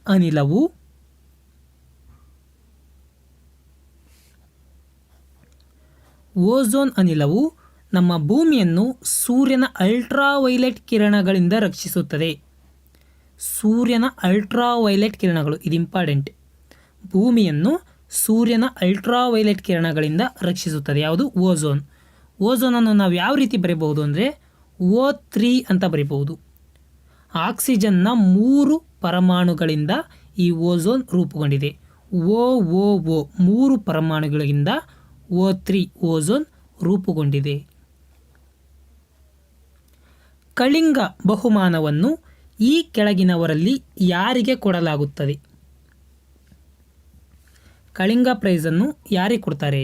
ಅನಿಲವು ನಮ್ಮ ಭೂಮಿಯನ್ನು ಸೂರ್ಯನ ಅಲ್ಟ್ರಾವೈಲೆಟ್ ಕಿರಣಗಳಿಂದ ರಕ್ಷಿಸುತ್ತದೆ. ಸೂರ್ಯನ ಅಲ್ಟ್ರಾವೈಲೆಟ್ ಕಿರಣಗಳು, ಇದು ಇಂಪಾರ್ಟೆಂಟ್. ಭೂಮಿಯನ್ನು ಸೂರ್ಯನ ಅಲ್ಟ್ರಾವೈಲೆಟ್ ಕಿರಣಗಳಿಂದ ರಕ್ಷಿಸುತ್ತದೆ. ಯಾವುದು? ಓಝೋನ್. ಓಝೋನನ್ನು ನಾವು ಯಾವ ರೀತಿ ಬರೀಬಹುದು ಅಂದರೆ O3 ಅಂತ ಬರೀಬಹುದು. ಆಕ್ಸಿಜನ್ನ 3 ಪರಮಾಣುಗಳಿಂದ ಈ ಓಝೋನ್ ರೂಪುಗೊಂಡಿದೆ. OOO 3 ಪರಮಾಣುಗಳಿಂದ O3 ಓಝೋನ್ ರೂಪುಗೊಂಡಿದೆ. ಕಳಿಂಗ ಬಹುಮಾನವನ್ನು ಈ ಕೆಳಗಿನವರಲ್ಲಿ ಯಾರಿಗೆ ಕೊಡಲಾಗುತ್ತದೆ? ಕಳಿಂಗ ಪ್ರೈಸನ್ನು ಯಾರಿಗೆ ಕೊಡ್ತಾರೆ?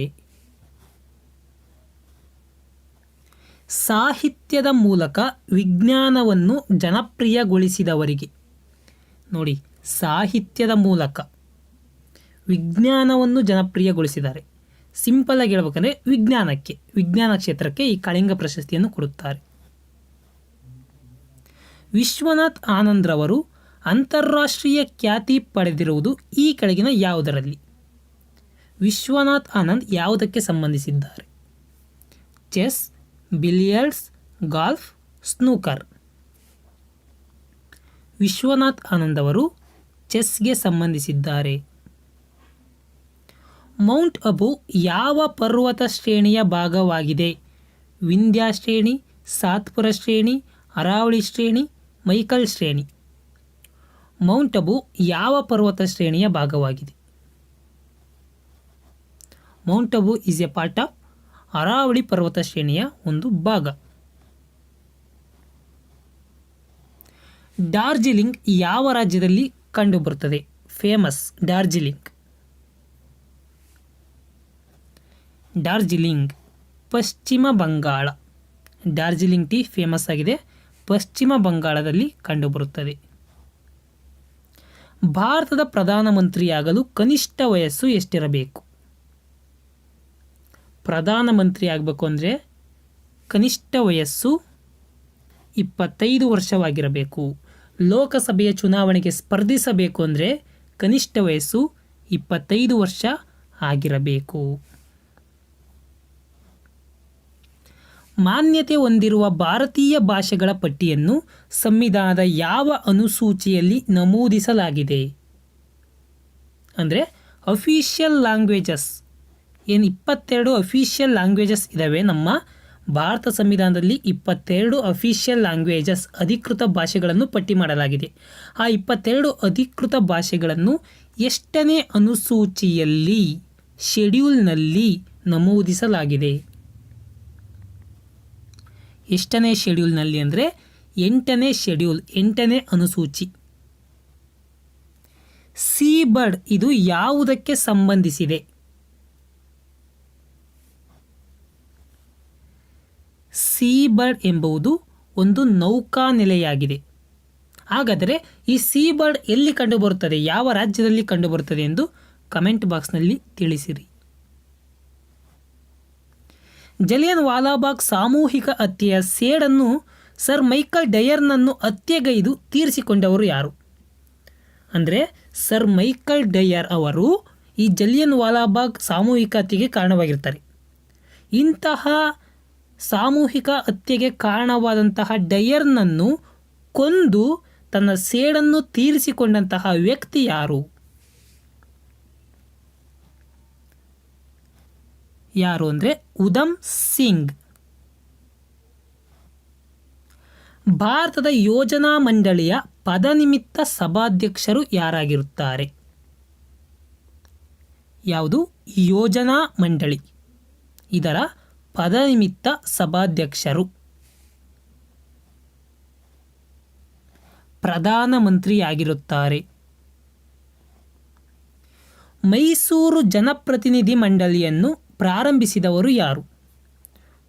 ಸಾಹಿತ್ಯದ ಮೂಲಕ ವಿಜ್ಞಾನವನ್ನು ಜನಪ್ರಿಯಗೊಳಿಸಿದವರಿಗೆ. ನೋಡಿ, ಸಾಹಿತ್ಯದ ಮೂಲಕ ವಿಜ್ಞಾನವನ್ನು ಜನಪ್ರಿಯಗೊಳಿಸಿದ್ದಾರೆ. ಸಿಂಪಲ್ ಆಗಿ ಹೇಳ್ಬೇಕಂದ್ರೆ ವಿಜ್ಞಾನ ಕ್ಷೇತ್ರಕ್ಕೆ ಈ ಕಳಿಂಗ ಪ್ರಶಸ್ತಿಯನ್ನು ಕೊಡುತ್ತಾರೆ. ವಿಶ್ವನಾಥ್ ಆನಂದ್ರವರು ಅಂತಾರಾಷ್ಟ್ರೀಯ ಖ್ಯಾತಿ ಪಡೆದಿರುವುದು ಈ ಕೆಳಗಿನ ಯಾವುದರಲ್ಲಿ? ವಿಶ್ವನಾಥ್ ಆನಂದ್ ಯಾವುದಕ್ಕೆ ಸಂಬಂಧಿಸಿದ್ದಾರೆ? Chess, billiards, golf, snooker. Vishwanath Anand ಅವರು ಚೆಸ್ಗೆ ಸಂಬಂಧಿಸಿದ್ದಾರೆ. ಮೌಂಟ್ ಅಬು ಯಾವ ಪರ್ವತ ಶ್ರೇಣಿಯ ಭಾಗವಾಗಿದೆ? ವಿಂಧ್ಯ ಶ್ರೇಣಿ, ಸಾತ್ಪುರ ಶ್ರೇಣಿ, ಅರಾವಳಿ ಶ್ರೇಣಿ, ಮೈಕಲ್ ಶ್ರೇಣಿ. ಮೌಂಟ್ ಅಬು ಯಾವ ಪರ್ವತ ಶ್ರೇಣಿಯ ಭಾಗವಾಗಿದೆ? Mount Abu is A part of Aravalli ಪರ್ವತ ಶ್ರೇಣಿಯ ಒಂದು ಭಾಗ. ಡಾರ್ಜಿಲಿಂಗ್ ಯಾವ ರಾಜ್ಯದಲ್ಲಿ ಕಂಡುಬರುತ್ತದೆ? ಫೇಮಸ್ ಡಾರ್ಜಿಲಿಂಗ್ ಪಶ್ಚಿಮ ಬಂಗಾಳ. ಡಾರ್ಜಿಲಿಂಗ್ ಟೀ ಫೇಮಸ್ ಆಗಿದೆ, ಪಶ್ಚಿಮ ಬಂಗಾಳದಲ್ಲಿ ಕಂಡುಬರುತ್ತದೆ. ಭಾರತದ ಪ್ರಧಾನಮಂತ್ರಿಯಾಗಲು ಕನಿಷ್ಠ ವಯಸ್ಸು ಎಷ್ಟಿರಬೇಕು? ಪ್ರಧಾನಮಂತ್ರಿ ಆಗಬೇಕು ಅಂದರೆ ಕನಿಷ್ಠ ವಯಸ್ಸು 25 ವರ್ಷವಾಗಿರಬೇಕು. ಲೋಕಸಭೆಯ ಚುನಾವಣೆಗೆ ಸ್ಪರ್ಧಿಸಬೇಕು ಅಂದರೆ ಕನಿಷ್ಠ ವಯಸ್ಸು 25 ವರ್ಷ ಆಗಿರಬೇಕು. ಮಾನ್ಯತೆ ಹೊಂದಿರುವ ಭಾರತೀಯ ಭಾಷೆಗಳ ಪಟ್ಟಿಯನ್ನು ಸಂವಿಧಾನದ ಯಾವ ಅನುಸೂಚಿಯಲ್ಲಿ ನಮೂದಿಸಲಾಗಿದೆ? ಅಂದರೆ ಅಫಿಷಿಯಲ್ ಲ್ಯಾಂಗ್ವೇಜಸ್. ಏನು 22 ಅಫಿಷಿಯಲ್ ಲ್ಯಾಂಗ್ವೇಜಸ್ ಇದ್ದಾವೆ ನಮ್ಮ ಭಾರತ ಸಂವಿಧಾನದಲ್ಲಿ. 22 ಅಫಿಷಿಯಲ್ ಲ್ಯಾಂಗ್ವೇಜಸ್, ಅಧಿಕೃತ ಭಾಷೆಗಳನ್ನು ಪಟ್ಟಿ ಮಾಡಲಾಗಿದೆ. ಆ 22 ಅಧಿಕೃತ ಭಾಷೆಗಳನ್ನು ಎಷ್ಟನೇ ಅನುಸೂಚಿಯಲ್ಲಿ, ಶೆಡ್ಯೂಲ್ನಲ್ಲಿ ನಮೂದಿಸಲಾಗಿದೆ? ಎಷ್ಟನೇ ಶೆಡ್ಯೂಲ್ನಲ್ಲಿ ಅಂದರೆ 8ನೇ ಶೆಡ್ಯೂಲ್, 8ನೇ ಅನುಸೂಚಿ. ಸೀ ಬರ್ಡ್ ಇದು ಯಾವುದಕ್ಕೆ ಸಂಬಂಧಿಸಿದೆ? ಸೀ ಬರ್ಡ್ ಎಂಬುದು ಒಂದು ನೌಕಾನೆಲೆಯಾಗಿದೆ. ಹಾಗಾದರೆ ಈ ಸೀ ಬರ್ಡ್ ಎಲ್ಲಿ ಕಂಡುಬರುತ್ತದೆ, ಯಾವ ರಾಜ್ಯದಲ್ಲಿ ಕಂಡುಬರುತ್ತದೆ ಎಂದು ಕಮೆಂಟ್ ಬಾಕ್ಸ್ನಲ್ಲಿ ತಿಳಿಸಿರಿ. ಜಲಿಯನ್ ವಾಲಾಬಾಗ್ ಸಾಮೂಹಿಕ ಹತ್ಯೆಯ ಸೇಡನ್ನು ಸರ್ ಮೈಕಲ್ ಡಯರ್ನನ್ನು ಹತ್ಯೆಗೈದು ತೀರಿಸಿಕೊಂಡವರು ಯಾರು? ಅಂದರೆ ಸರ್ ಮೈಕಲ್ ಡಯರ್ ಅವರು ಈ ಜಲಿಯನ್ ವಾಲಾಬಾಗ್ ಸಾಮೂಹಿಕ ಹತ್ಯೆಗೆ ಕಾರಣವಾಗಿರ್ತಾರೆ. ಇಂತಹ ಸಾಮೂಹಿಕ ಹತ್ಯೆಗೆ ಕಾರಣವಾದಂತಹ ಡಯರ್ನನ್ನು ಕೊಂದು ತನ್ನ ಸೇಡನ್ನು ತೀರಿಸಿಕೊಂಡಂತಹ ವ್ಯಕ್ತಿ ಯಾರು? ಯಾರು ಅಂದರೆ ಉಧಮ್ ಸಿಂಗ್. ಭಾರತದ ಯೋಜನಾ ಮಂಡಳಿಯ ಪದನಿಮಿತ್ತ ಸಭಾಧ್ಯಕ್ಷರು ಯಾರಾಗಿರುತ್ತಾರೆ? ಯಾವುದು? ಯೋಜನಾ ಮಂಡಳಿ, ಇದರ ಪದನಿಮಿತ್ತ ಸಭಾಧ್ಯಕ್ಷರು ಪ್ರಧಾನಮಂತ್ರಿಯಾಗಿರುತ್ತಾರೆ. ಮೈಸೂರು ಜನಪ್ರತಿನಿಧಿ ಮಂಡಳಿಯನ್ನು ಪ್ರಾರಂಭಿಸಿದವರು ಯಾರು?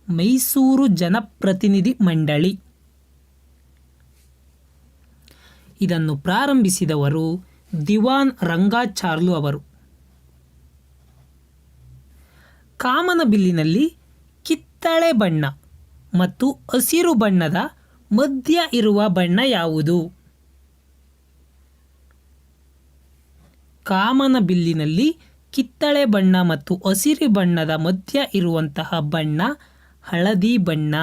ಮೈಸೂರು ಜನಪ್ರತಿನಿಧಿ ಮಂಡಳಿ ಇದನ್ನು ಪ್ರಾರಂಭಿಸಿದವರು ದಿವಾನ್ ರಂಗಾಚಾರ್ಲು ಅವರು. ಕಾಮನಬಿಲ್ಲಿನಲ್ಲಿ ಕಿತ್ತಳೆ ಬಣ್ಣ ಮತ್ತು ಹಸಿರು ಬಣ್ಣದ ಮಧ್ಯ ಇರುವ ಬಣ್ಣ ಯಾವುದು? ಕಾಮನಬಿಲ್ಲಿನಲ್ಲಿ ಕಿತ್ತಳೆ ಬಣ್ಣ ಮತ್ತು ಹಸಿರು ಬಣ್ಣದ ಮಧ್ಯ ಇರುವಂತಹ ಬಣ್ಣ ಹಳದಿ ಬಣ್ಣ.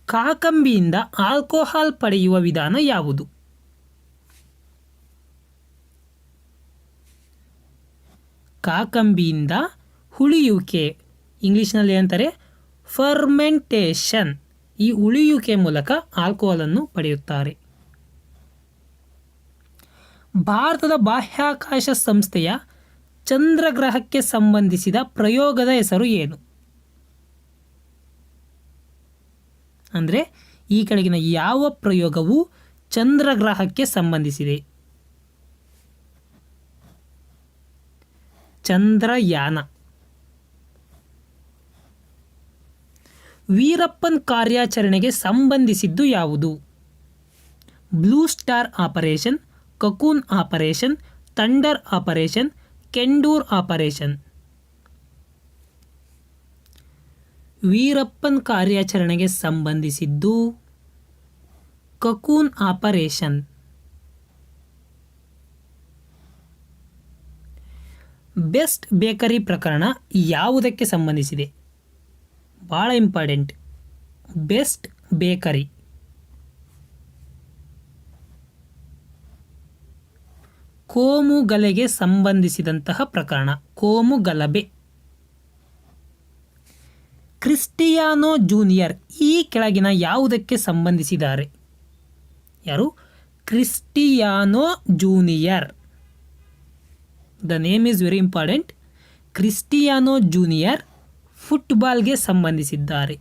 ಕಾಕಂಬಿಯಿಂದ ಆಲ್ಕೋಹಾಲ್ ಪಡೆಯುವ ವಿಧಾನ ಯಾವುದು? ಕಾಕಂಬಿಯಿಂದ ಹುಳಿಯುವಿಕೆ, ಇಂಗ್ಲಿಷ್ನಲ್ಲಿ ಏನಂತಾರೆ ಫರ್ಮೆಂಟೇಷನ್. ಈ ಉಳಿಯುವಿಕೆ ಮೂಲಕ ಆಲ್ಕೋಹಾಲನ್ನು ಪಡೆಯುತ್ತಾರೆ. ಭಾರತದ ಬಾಹ್ಯಾಕಾಶ ಸಂಸ್ಥೆಯ ಚಂದ್ರಗ್ರಹಕ್ಕೆ ಸಂಬಂಧಿಸಿದ ಪ್ರಯೋಗದ ಹೆಸರು ಏನು? ಅಂದರೆ ಈ ಕೆಳಗಿನ ಯಾವ ಪ್ರಯೋಗವು ಚಂದ್ರಗ್ರಹಕ್ಕೆ ಸಂಬಂಧಿಸಿದೆ? ಚಂದ್ರಯಾನ. ವೀರಪ್ಪನ್ ಕಾರ್ಯಾಚರಣೆಗೆ ಸಂಬಂಧಿಸಿದ್ದು ಯಾವುದು? Blue star operation, cocoon operation, thunder operation, condor operation. Veerappan ಕಾರ್ಯಾಚರಣೆಗೆ ಸಂಬಂಧಿಸಿದ್ದು ಕಕೂನ್ ಆಪರೇಷನ್. ಬೆಸ್ಟ್ ಬೇಕರಿ ಪ್ರಕರಣ ಯಾವುದಕ್ಕೆ ಸಂಬಂಧಿಸಿದೆ? ಭಾಳ ಇಂಪಾರ್ಟೆಂಟ್. ಬೆಸ್ಟ್ ಬೇಕರಿ ಕೋಮು ಗಲಭೆಗೆ ಸಂಬಂಧಿಸಿದಂತಹ ಪ್ರಕರಣ, ಕೋಮು ಗಲಭೆ. ಕ್ರಿಸ್ಟಿಯಾನೋ ಜೂನಿಯರ್ ಈ ಕೆಳಗಿನ ಯಾವುದಕ್ಕೆ ಸಂಬಂಧಿಸಿದ್ದಾರೆ? ಯಾರು? Cristiano junior. The name is very important. Cristiano junior ಫುಟ್ಬಾಲ್ಗೆ ಸಂಬಂಧಿಸಿದ್ದಾರೆ.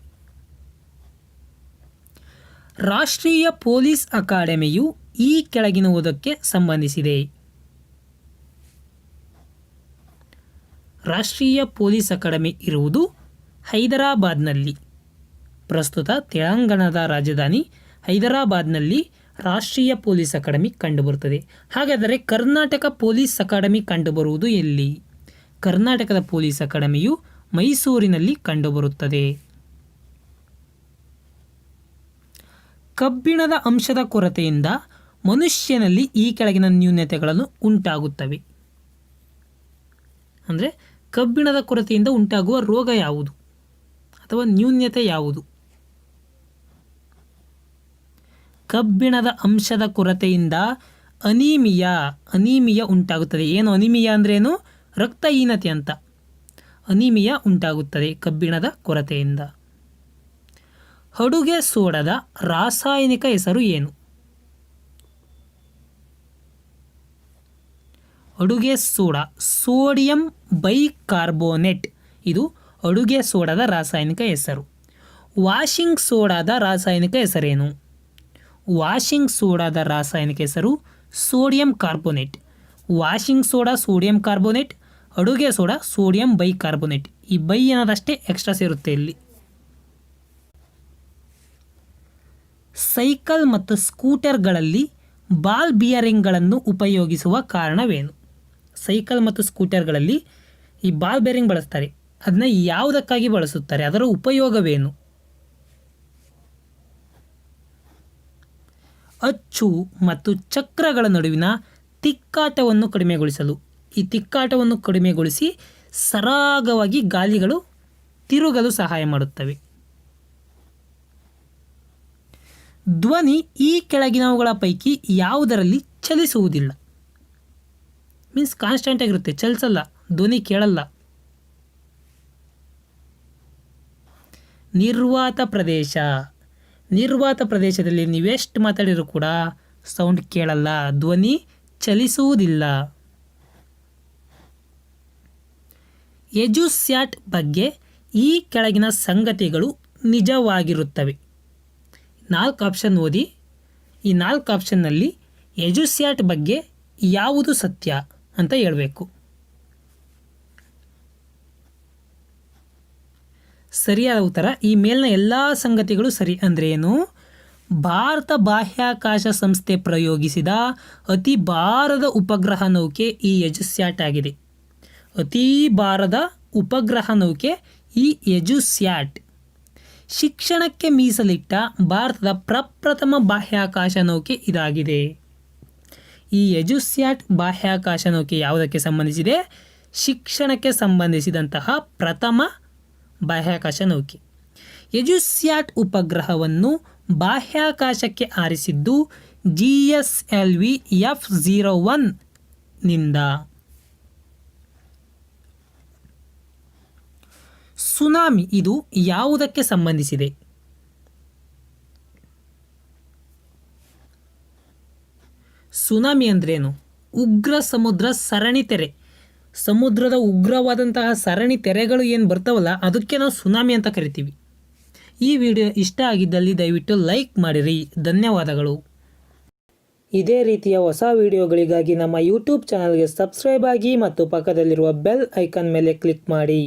ರಾಷ್ಟ್ರೀಯ ಪೊಲೀಸ್ ಅಕಾಡೆಮಿಯು ಈ ಕೆಳಗಿನವುದಕ್ಕೆ ಸಂಬಂಧಿಸಿದೆ? ರಾಷ್ಟ್ರೀಯ ಪೊಲೀಸ್ ಅಕಾಡೆಮಿ ಇರುವುದು ಹೈದರಾಬಾದ್ನಲ್ಲಿ. ಪ್ರಸ್ತುತ ತೆಲಂಗಾಣದ ರಾಜಧಾನಿ ಹೈದರಾಬಾದ್ನಲ್ಲಿ ರಾಷ್ಟ್ರೀಯ ಪೊಲೀಸ್ ಅಕಾಡೆಮಿ ಕಂಡುಬರುತ್ತದೆ. ಹಾಗಾದರೆ ಕರ್ನಾಟಕ ಪೊಲೀಸ್ ಅಕಾಡೆಮಿ ಕಂಡುಬರುವುದು ಎಲ್ಲಿ? ಕರ್ನಾಟಕದ ಪೊಲೀಸ್ ಅಕಾಡೆಮಿಯು ಮೈಸೂರಿನಲ್ಲಿ ಕಂಡುಬರುತ್ತದೆ. ಕಬ್ಬಿಣದ ಅಂಶದ ಕೊರತೆಯಿಂದ ಮನುಷ್ಯನಲ್ಲಿ ಈ ಕೆಳಗಿನ ನ್ಯೂನತೆಗಳನ್ನು ಉಂಟಾಗುತ್ತವೆ. ಅಂದರೆ ಕಬ್ಬಿಣದ ಕೊರತೆಯಿಂದ ಉಂಟಾಗುವ ರೋಗ ಯಾವುದು ಅಥವಾ ನ್ಯೂನತೆ ಯಾವುದು? ಕಬ್ಬಿಣದ ಅಂಶದ ಕೊರತೆಯಿಂದ ಅನೀಮಿಯಾ ಉಂಟಾಗುತ್ತದೆ. ಏನು ಅನೀಮಿಯಾ ಅಂದ್ರೇನು? ರಕ್ತಹೀನತೆ ಅಂತ. ಅನೀಮಿಯಾ ಉಂಟಾಗುತ್ತದೆ ಕಬ್ಬಿಣದ ಕೊರತೆಯಿಂದ. ಅಡುಗೆ ಸೋಡದ ರಾಸಾಯನಿಕ ಹೆಸರು ಏನು? ಅಡುಗೆ ಸೋಡಾ ಸೋಡಿಯಂ ಬೈಕಾರ್ಬೋನೇಟ್, ಇದು ಅಡುಗೆ ಸೋಡಾದ ರಾಸಾಯನಿಕ ಹೆಸರು. ವಾಷಿಂಗ್ ಸೋಡಾದ ರಾಸಾಯನಿಕ ಹೆಸರೇನು? ವಾಷಿಂಗ್ ಸೋಡಾದ ರಾಸಾಯನಿಕ ಹೆಸರು sodium carbonate. Washing soda sodium carbonate, ಅಡುಗೆ ಸೋಡಾ ಸೋಡಿಯಂ ಬೈಕಾರ್ಬೋನೇಟ್. ಈ ಬೈ ಅನ್ನೋದಷ್ಟೇ ಎಕ್ಸ್ಟ್ರಾ ಸೇರುತ್ತೆ ಇಲ್ಲಿ. ಸೈಕಲ್ ಮತ್ತು ಸ್ಕೂಟರ್ಗಳಲ್ಲಿ ಬಾಲ್ ಬಿಯರಿಂಗ್ಗಳನ್ನು ಉಪಯೋಗಿಸುವ ಕಾರಣವೇನು? ಸೈಕಲ್ ಮತ್ತು ಸ್ಕೂಟರ್ಗಳಲ್ಲಿ ಈ ಬಾಲ್ ಬೇರಿಂಗ್ ಬಳಸ್ತಾರೆ. ಅದನ್ನ ಯಾವುದಕ್ಕಾಗಿ ಬಳಸುತ್ತಾರೆ? ಅದರ ಉಪಯೋಗವೇನು? ಅಚ್ಚು ಮತ್ತು ಚಕ್ರಗಳ ನಡುವಿನ ತಿಕ್ಕಾಟವನ್ನು ಕಡಿಮೆಗೊಳಿಸಲು. ಈ ತಿಕ್ಕಾಟವನ್ನು ಕಡಿಮೆಗೊಳಿಸಿ ಸರಾಗವಾಗಿ ಗಾಲಿಗಳು ತಿರುಗಲು ಸಹಾಯ ಮಾಡುತ್ತವೆ. ಧ್ವನಿ ಈ ಕೆಳಗಿನವುಗಳ ಪೈಕಿ ಯಾವುದರಲ್ಲಿ ಚಲಿಸುವುದಿಲ್ಲ. ಮೀನ್ಸ್ ಕಾನ್ಸ್ಟೆಂಟ್ ಆಗಿರುತ್ತೆ, ಚಲಿಸಲ್ಲ, ಧ್ವನಿ ಕೇಳಲ್ಲ. ನಿರ್ವಾತ ಪ್ರದೇಶ. ನಿರ್ವಾತ ಪ್ರದೇಶದಲ್ಲಿ ನೀವೆಷ್ಟು ಮಾತಾಡಿದರೂ ಕೂಡ ಸೌಂಡ್ ಕೇಳಲ್ಲ, ಧ್ವನಿ ಚಲಿಸುವುದಿಲ್ಲ. ಎಜುಸ್ಯಾಟ್ ಬಗ್ಗೆ ಈ ಕೆಳಗಿನ ಸಂಗತಿಗಳು ನಿಜವಾಗಿರುತ್ತವೆ. 4 ಆಪ್ಷನ್ ಓದಿ. ಈ 4 ಆಪ್ಷನ್ನಲ್ಲಿ ಎಜುಸ್ಯಾಟ್ ಬಗ್ಗೆ ಯಾವುದು ಸತ್ಯ ಅಂತ ಹೇಳಬೇಕು. ಸರಿಯಾದ ಉತ್ತರ ಈ ಮೇಲಿನ ಎಲ್ಲ ಸಂಗತಿಗಳು ಸರಿ. ಅಂದರೆ ಏನು? ಭಾರತ ಬಾಹ್ಯಾಕಾಶ ಸಂಸ್ಥೆ ಪ್ರಯೋಗಿಸಿದ ಅತಿ ಭಾರದ ಉಪಗ್ರಹ ನೌಕೆ ಈ ಎಜುಸ್ಯಾಟ್ ಆಗಿದೆ. ಅತಿ ಭಾರದ ಉಪಗ್ರಹ ನೌಕೆ ಈ ಎಜುಸ್ಯಾಟ್. ಶಿಕ್ಷಣಕ್ಕೆ ಮೀಸಲಿಟ್ಟ ಭಾರತದ ಪ್ರಪ್ರಥಮ ಬಾಹ್ಯಾಕಾಶ ನೌಕೆ ಇದಾಗಿದೆ. ಈ ಎಜುಸ್ಯಾಟ್ ಬಾಹ್ಯಾಕಾಶ ನೌಕೆ ಯಾವುದಕ್ಕೆ ಸಂಬಂಧಿಸಿದೆ? ಶಿಕ್ಷಣಕ್ಕೆ ಸಂಬಂಧಿಸಿದಂತಹ ಪ್ರಥಮ ಬಾಹ್ಯಾಕಾಶ ನೌಕೆ. ಎಜುಸ್ಯಾಟ್ ಉಪಗ್ರಹವನ್ನು ಬಾಹ್ಯಾಕಾಶಕ್ಕೆ ಹಾರಿಸಿದ್ದು GSLV F01 ನಿಂದ. ಸುನಾಮಿ ಇದು ಯಾವುದಕ್ಕೆ ಸಂಬಂಧಿಸಿದೆ? ಸುನಾಮಿ ಅಂದ್ರೇನು? ಉಗ್ರ ಸಮುದ್ರ ಸರಣಿ ತೆರೆ. ಸಮುದ್ರದ ಉಗ್ರವಾದಂತಹ ಸರಣಿ ತೆರೆಗಳು ಏನು ಬರ್ತಾವಲ್ಲ, ಅದಕ್ಕೆ ನಾವು ಸುನಾಮಿ ಅಂತ ಕರಿತೀವಿ. ಈ ವಿಡಿಯೋ ಇಷ್ಟ ಆಗಿದ್ದಲ್ಲಿ ದಯವಿಟ್ಟು ಲೈಕ್ ಮಾಡಿರಿ. ಧನ್ಯವಾದಗಳು. ಇದೇ ರೀತಿಯ ಹೊಸ ವಿಡಿಯೋಗಳಿಗಾಗಿ ನಮ್ಮ ಯೂಟ್ಯೂಬ್ ಚಾನಲ್ಗೆ ಸಬ್ಸ್ಕ್ರೈಬ್ ಆಗಿ ಮತ್ತು ಪಕ್ಕದಲ್ಲಿರುವ ಬೆಲ್ ಐಕಾನ್ ಮೇಲೆ ಕ್ಲಿಕ್ ಮಾಡಿ.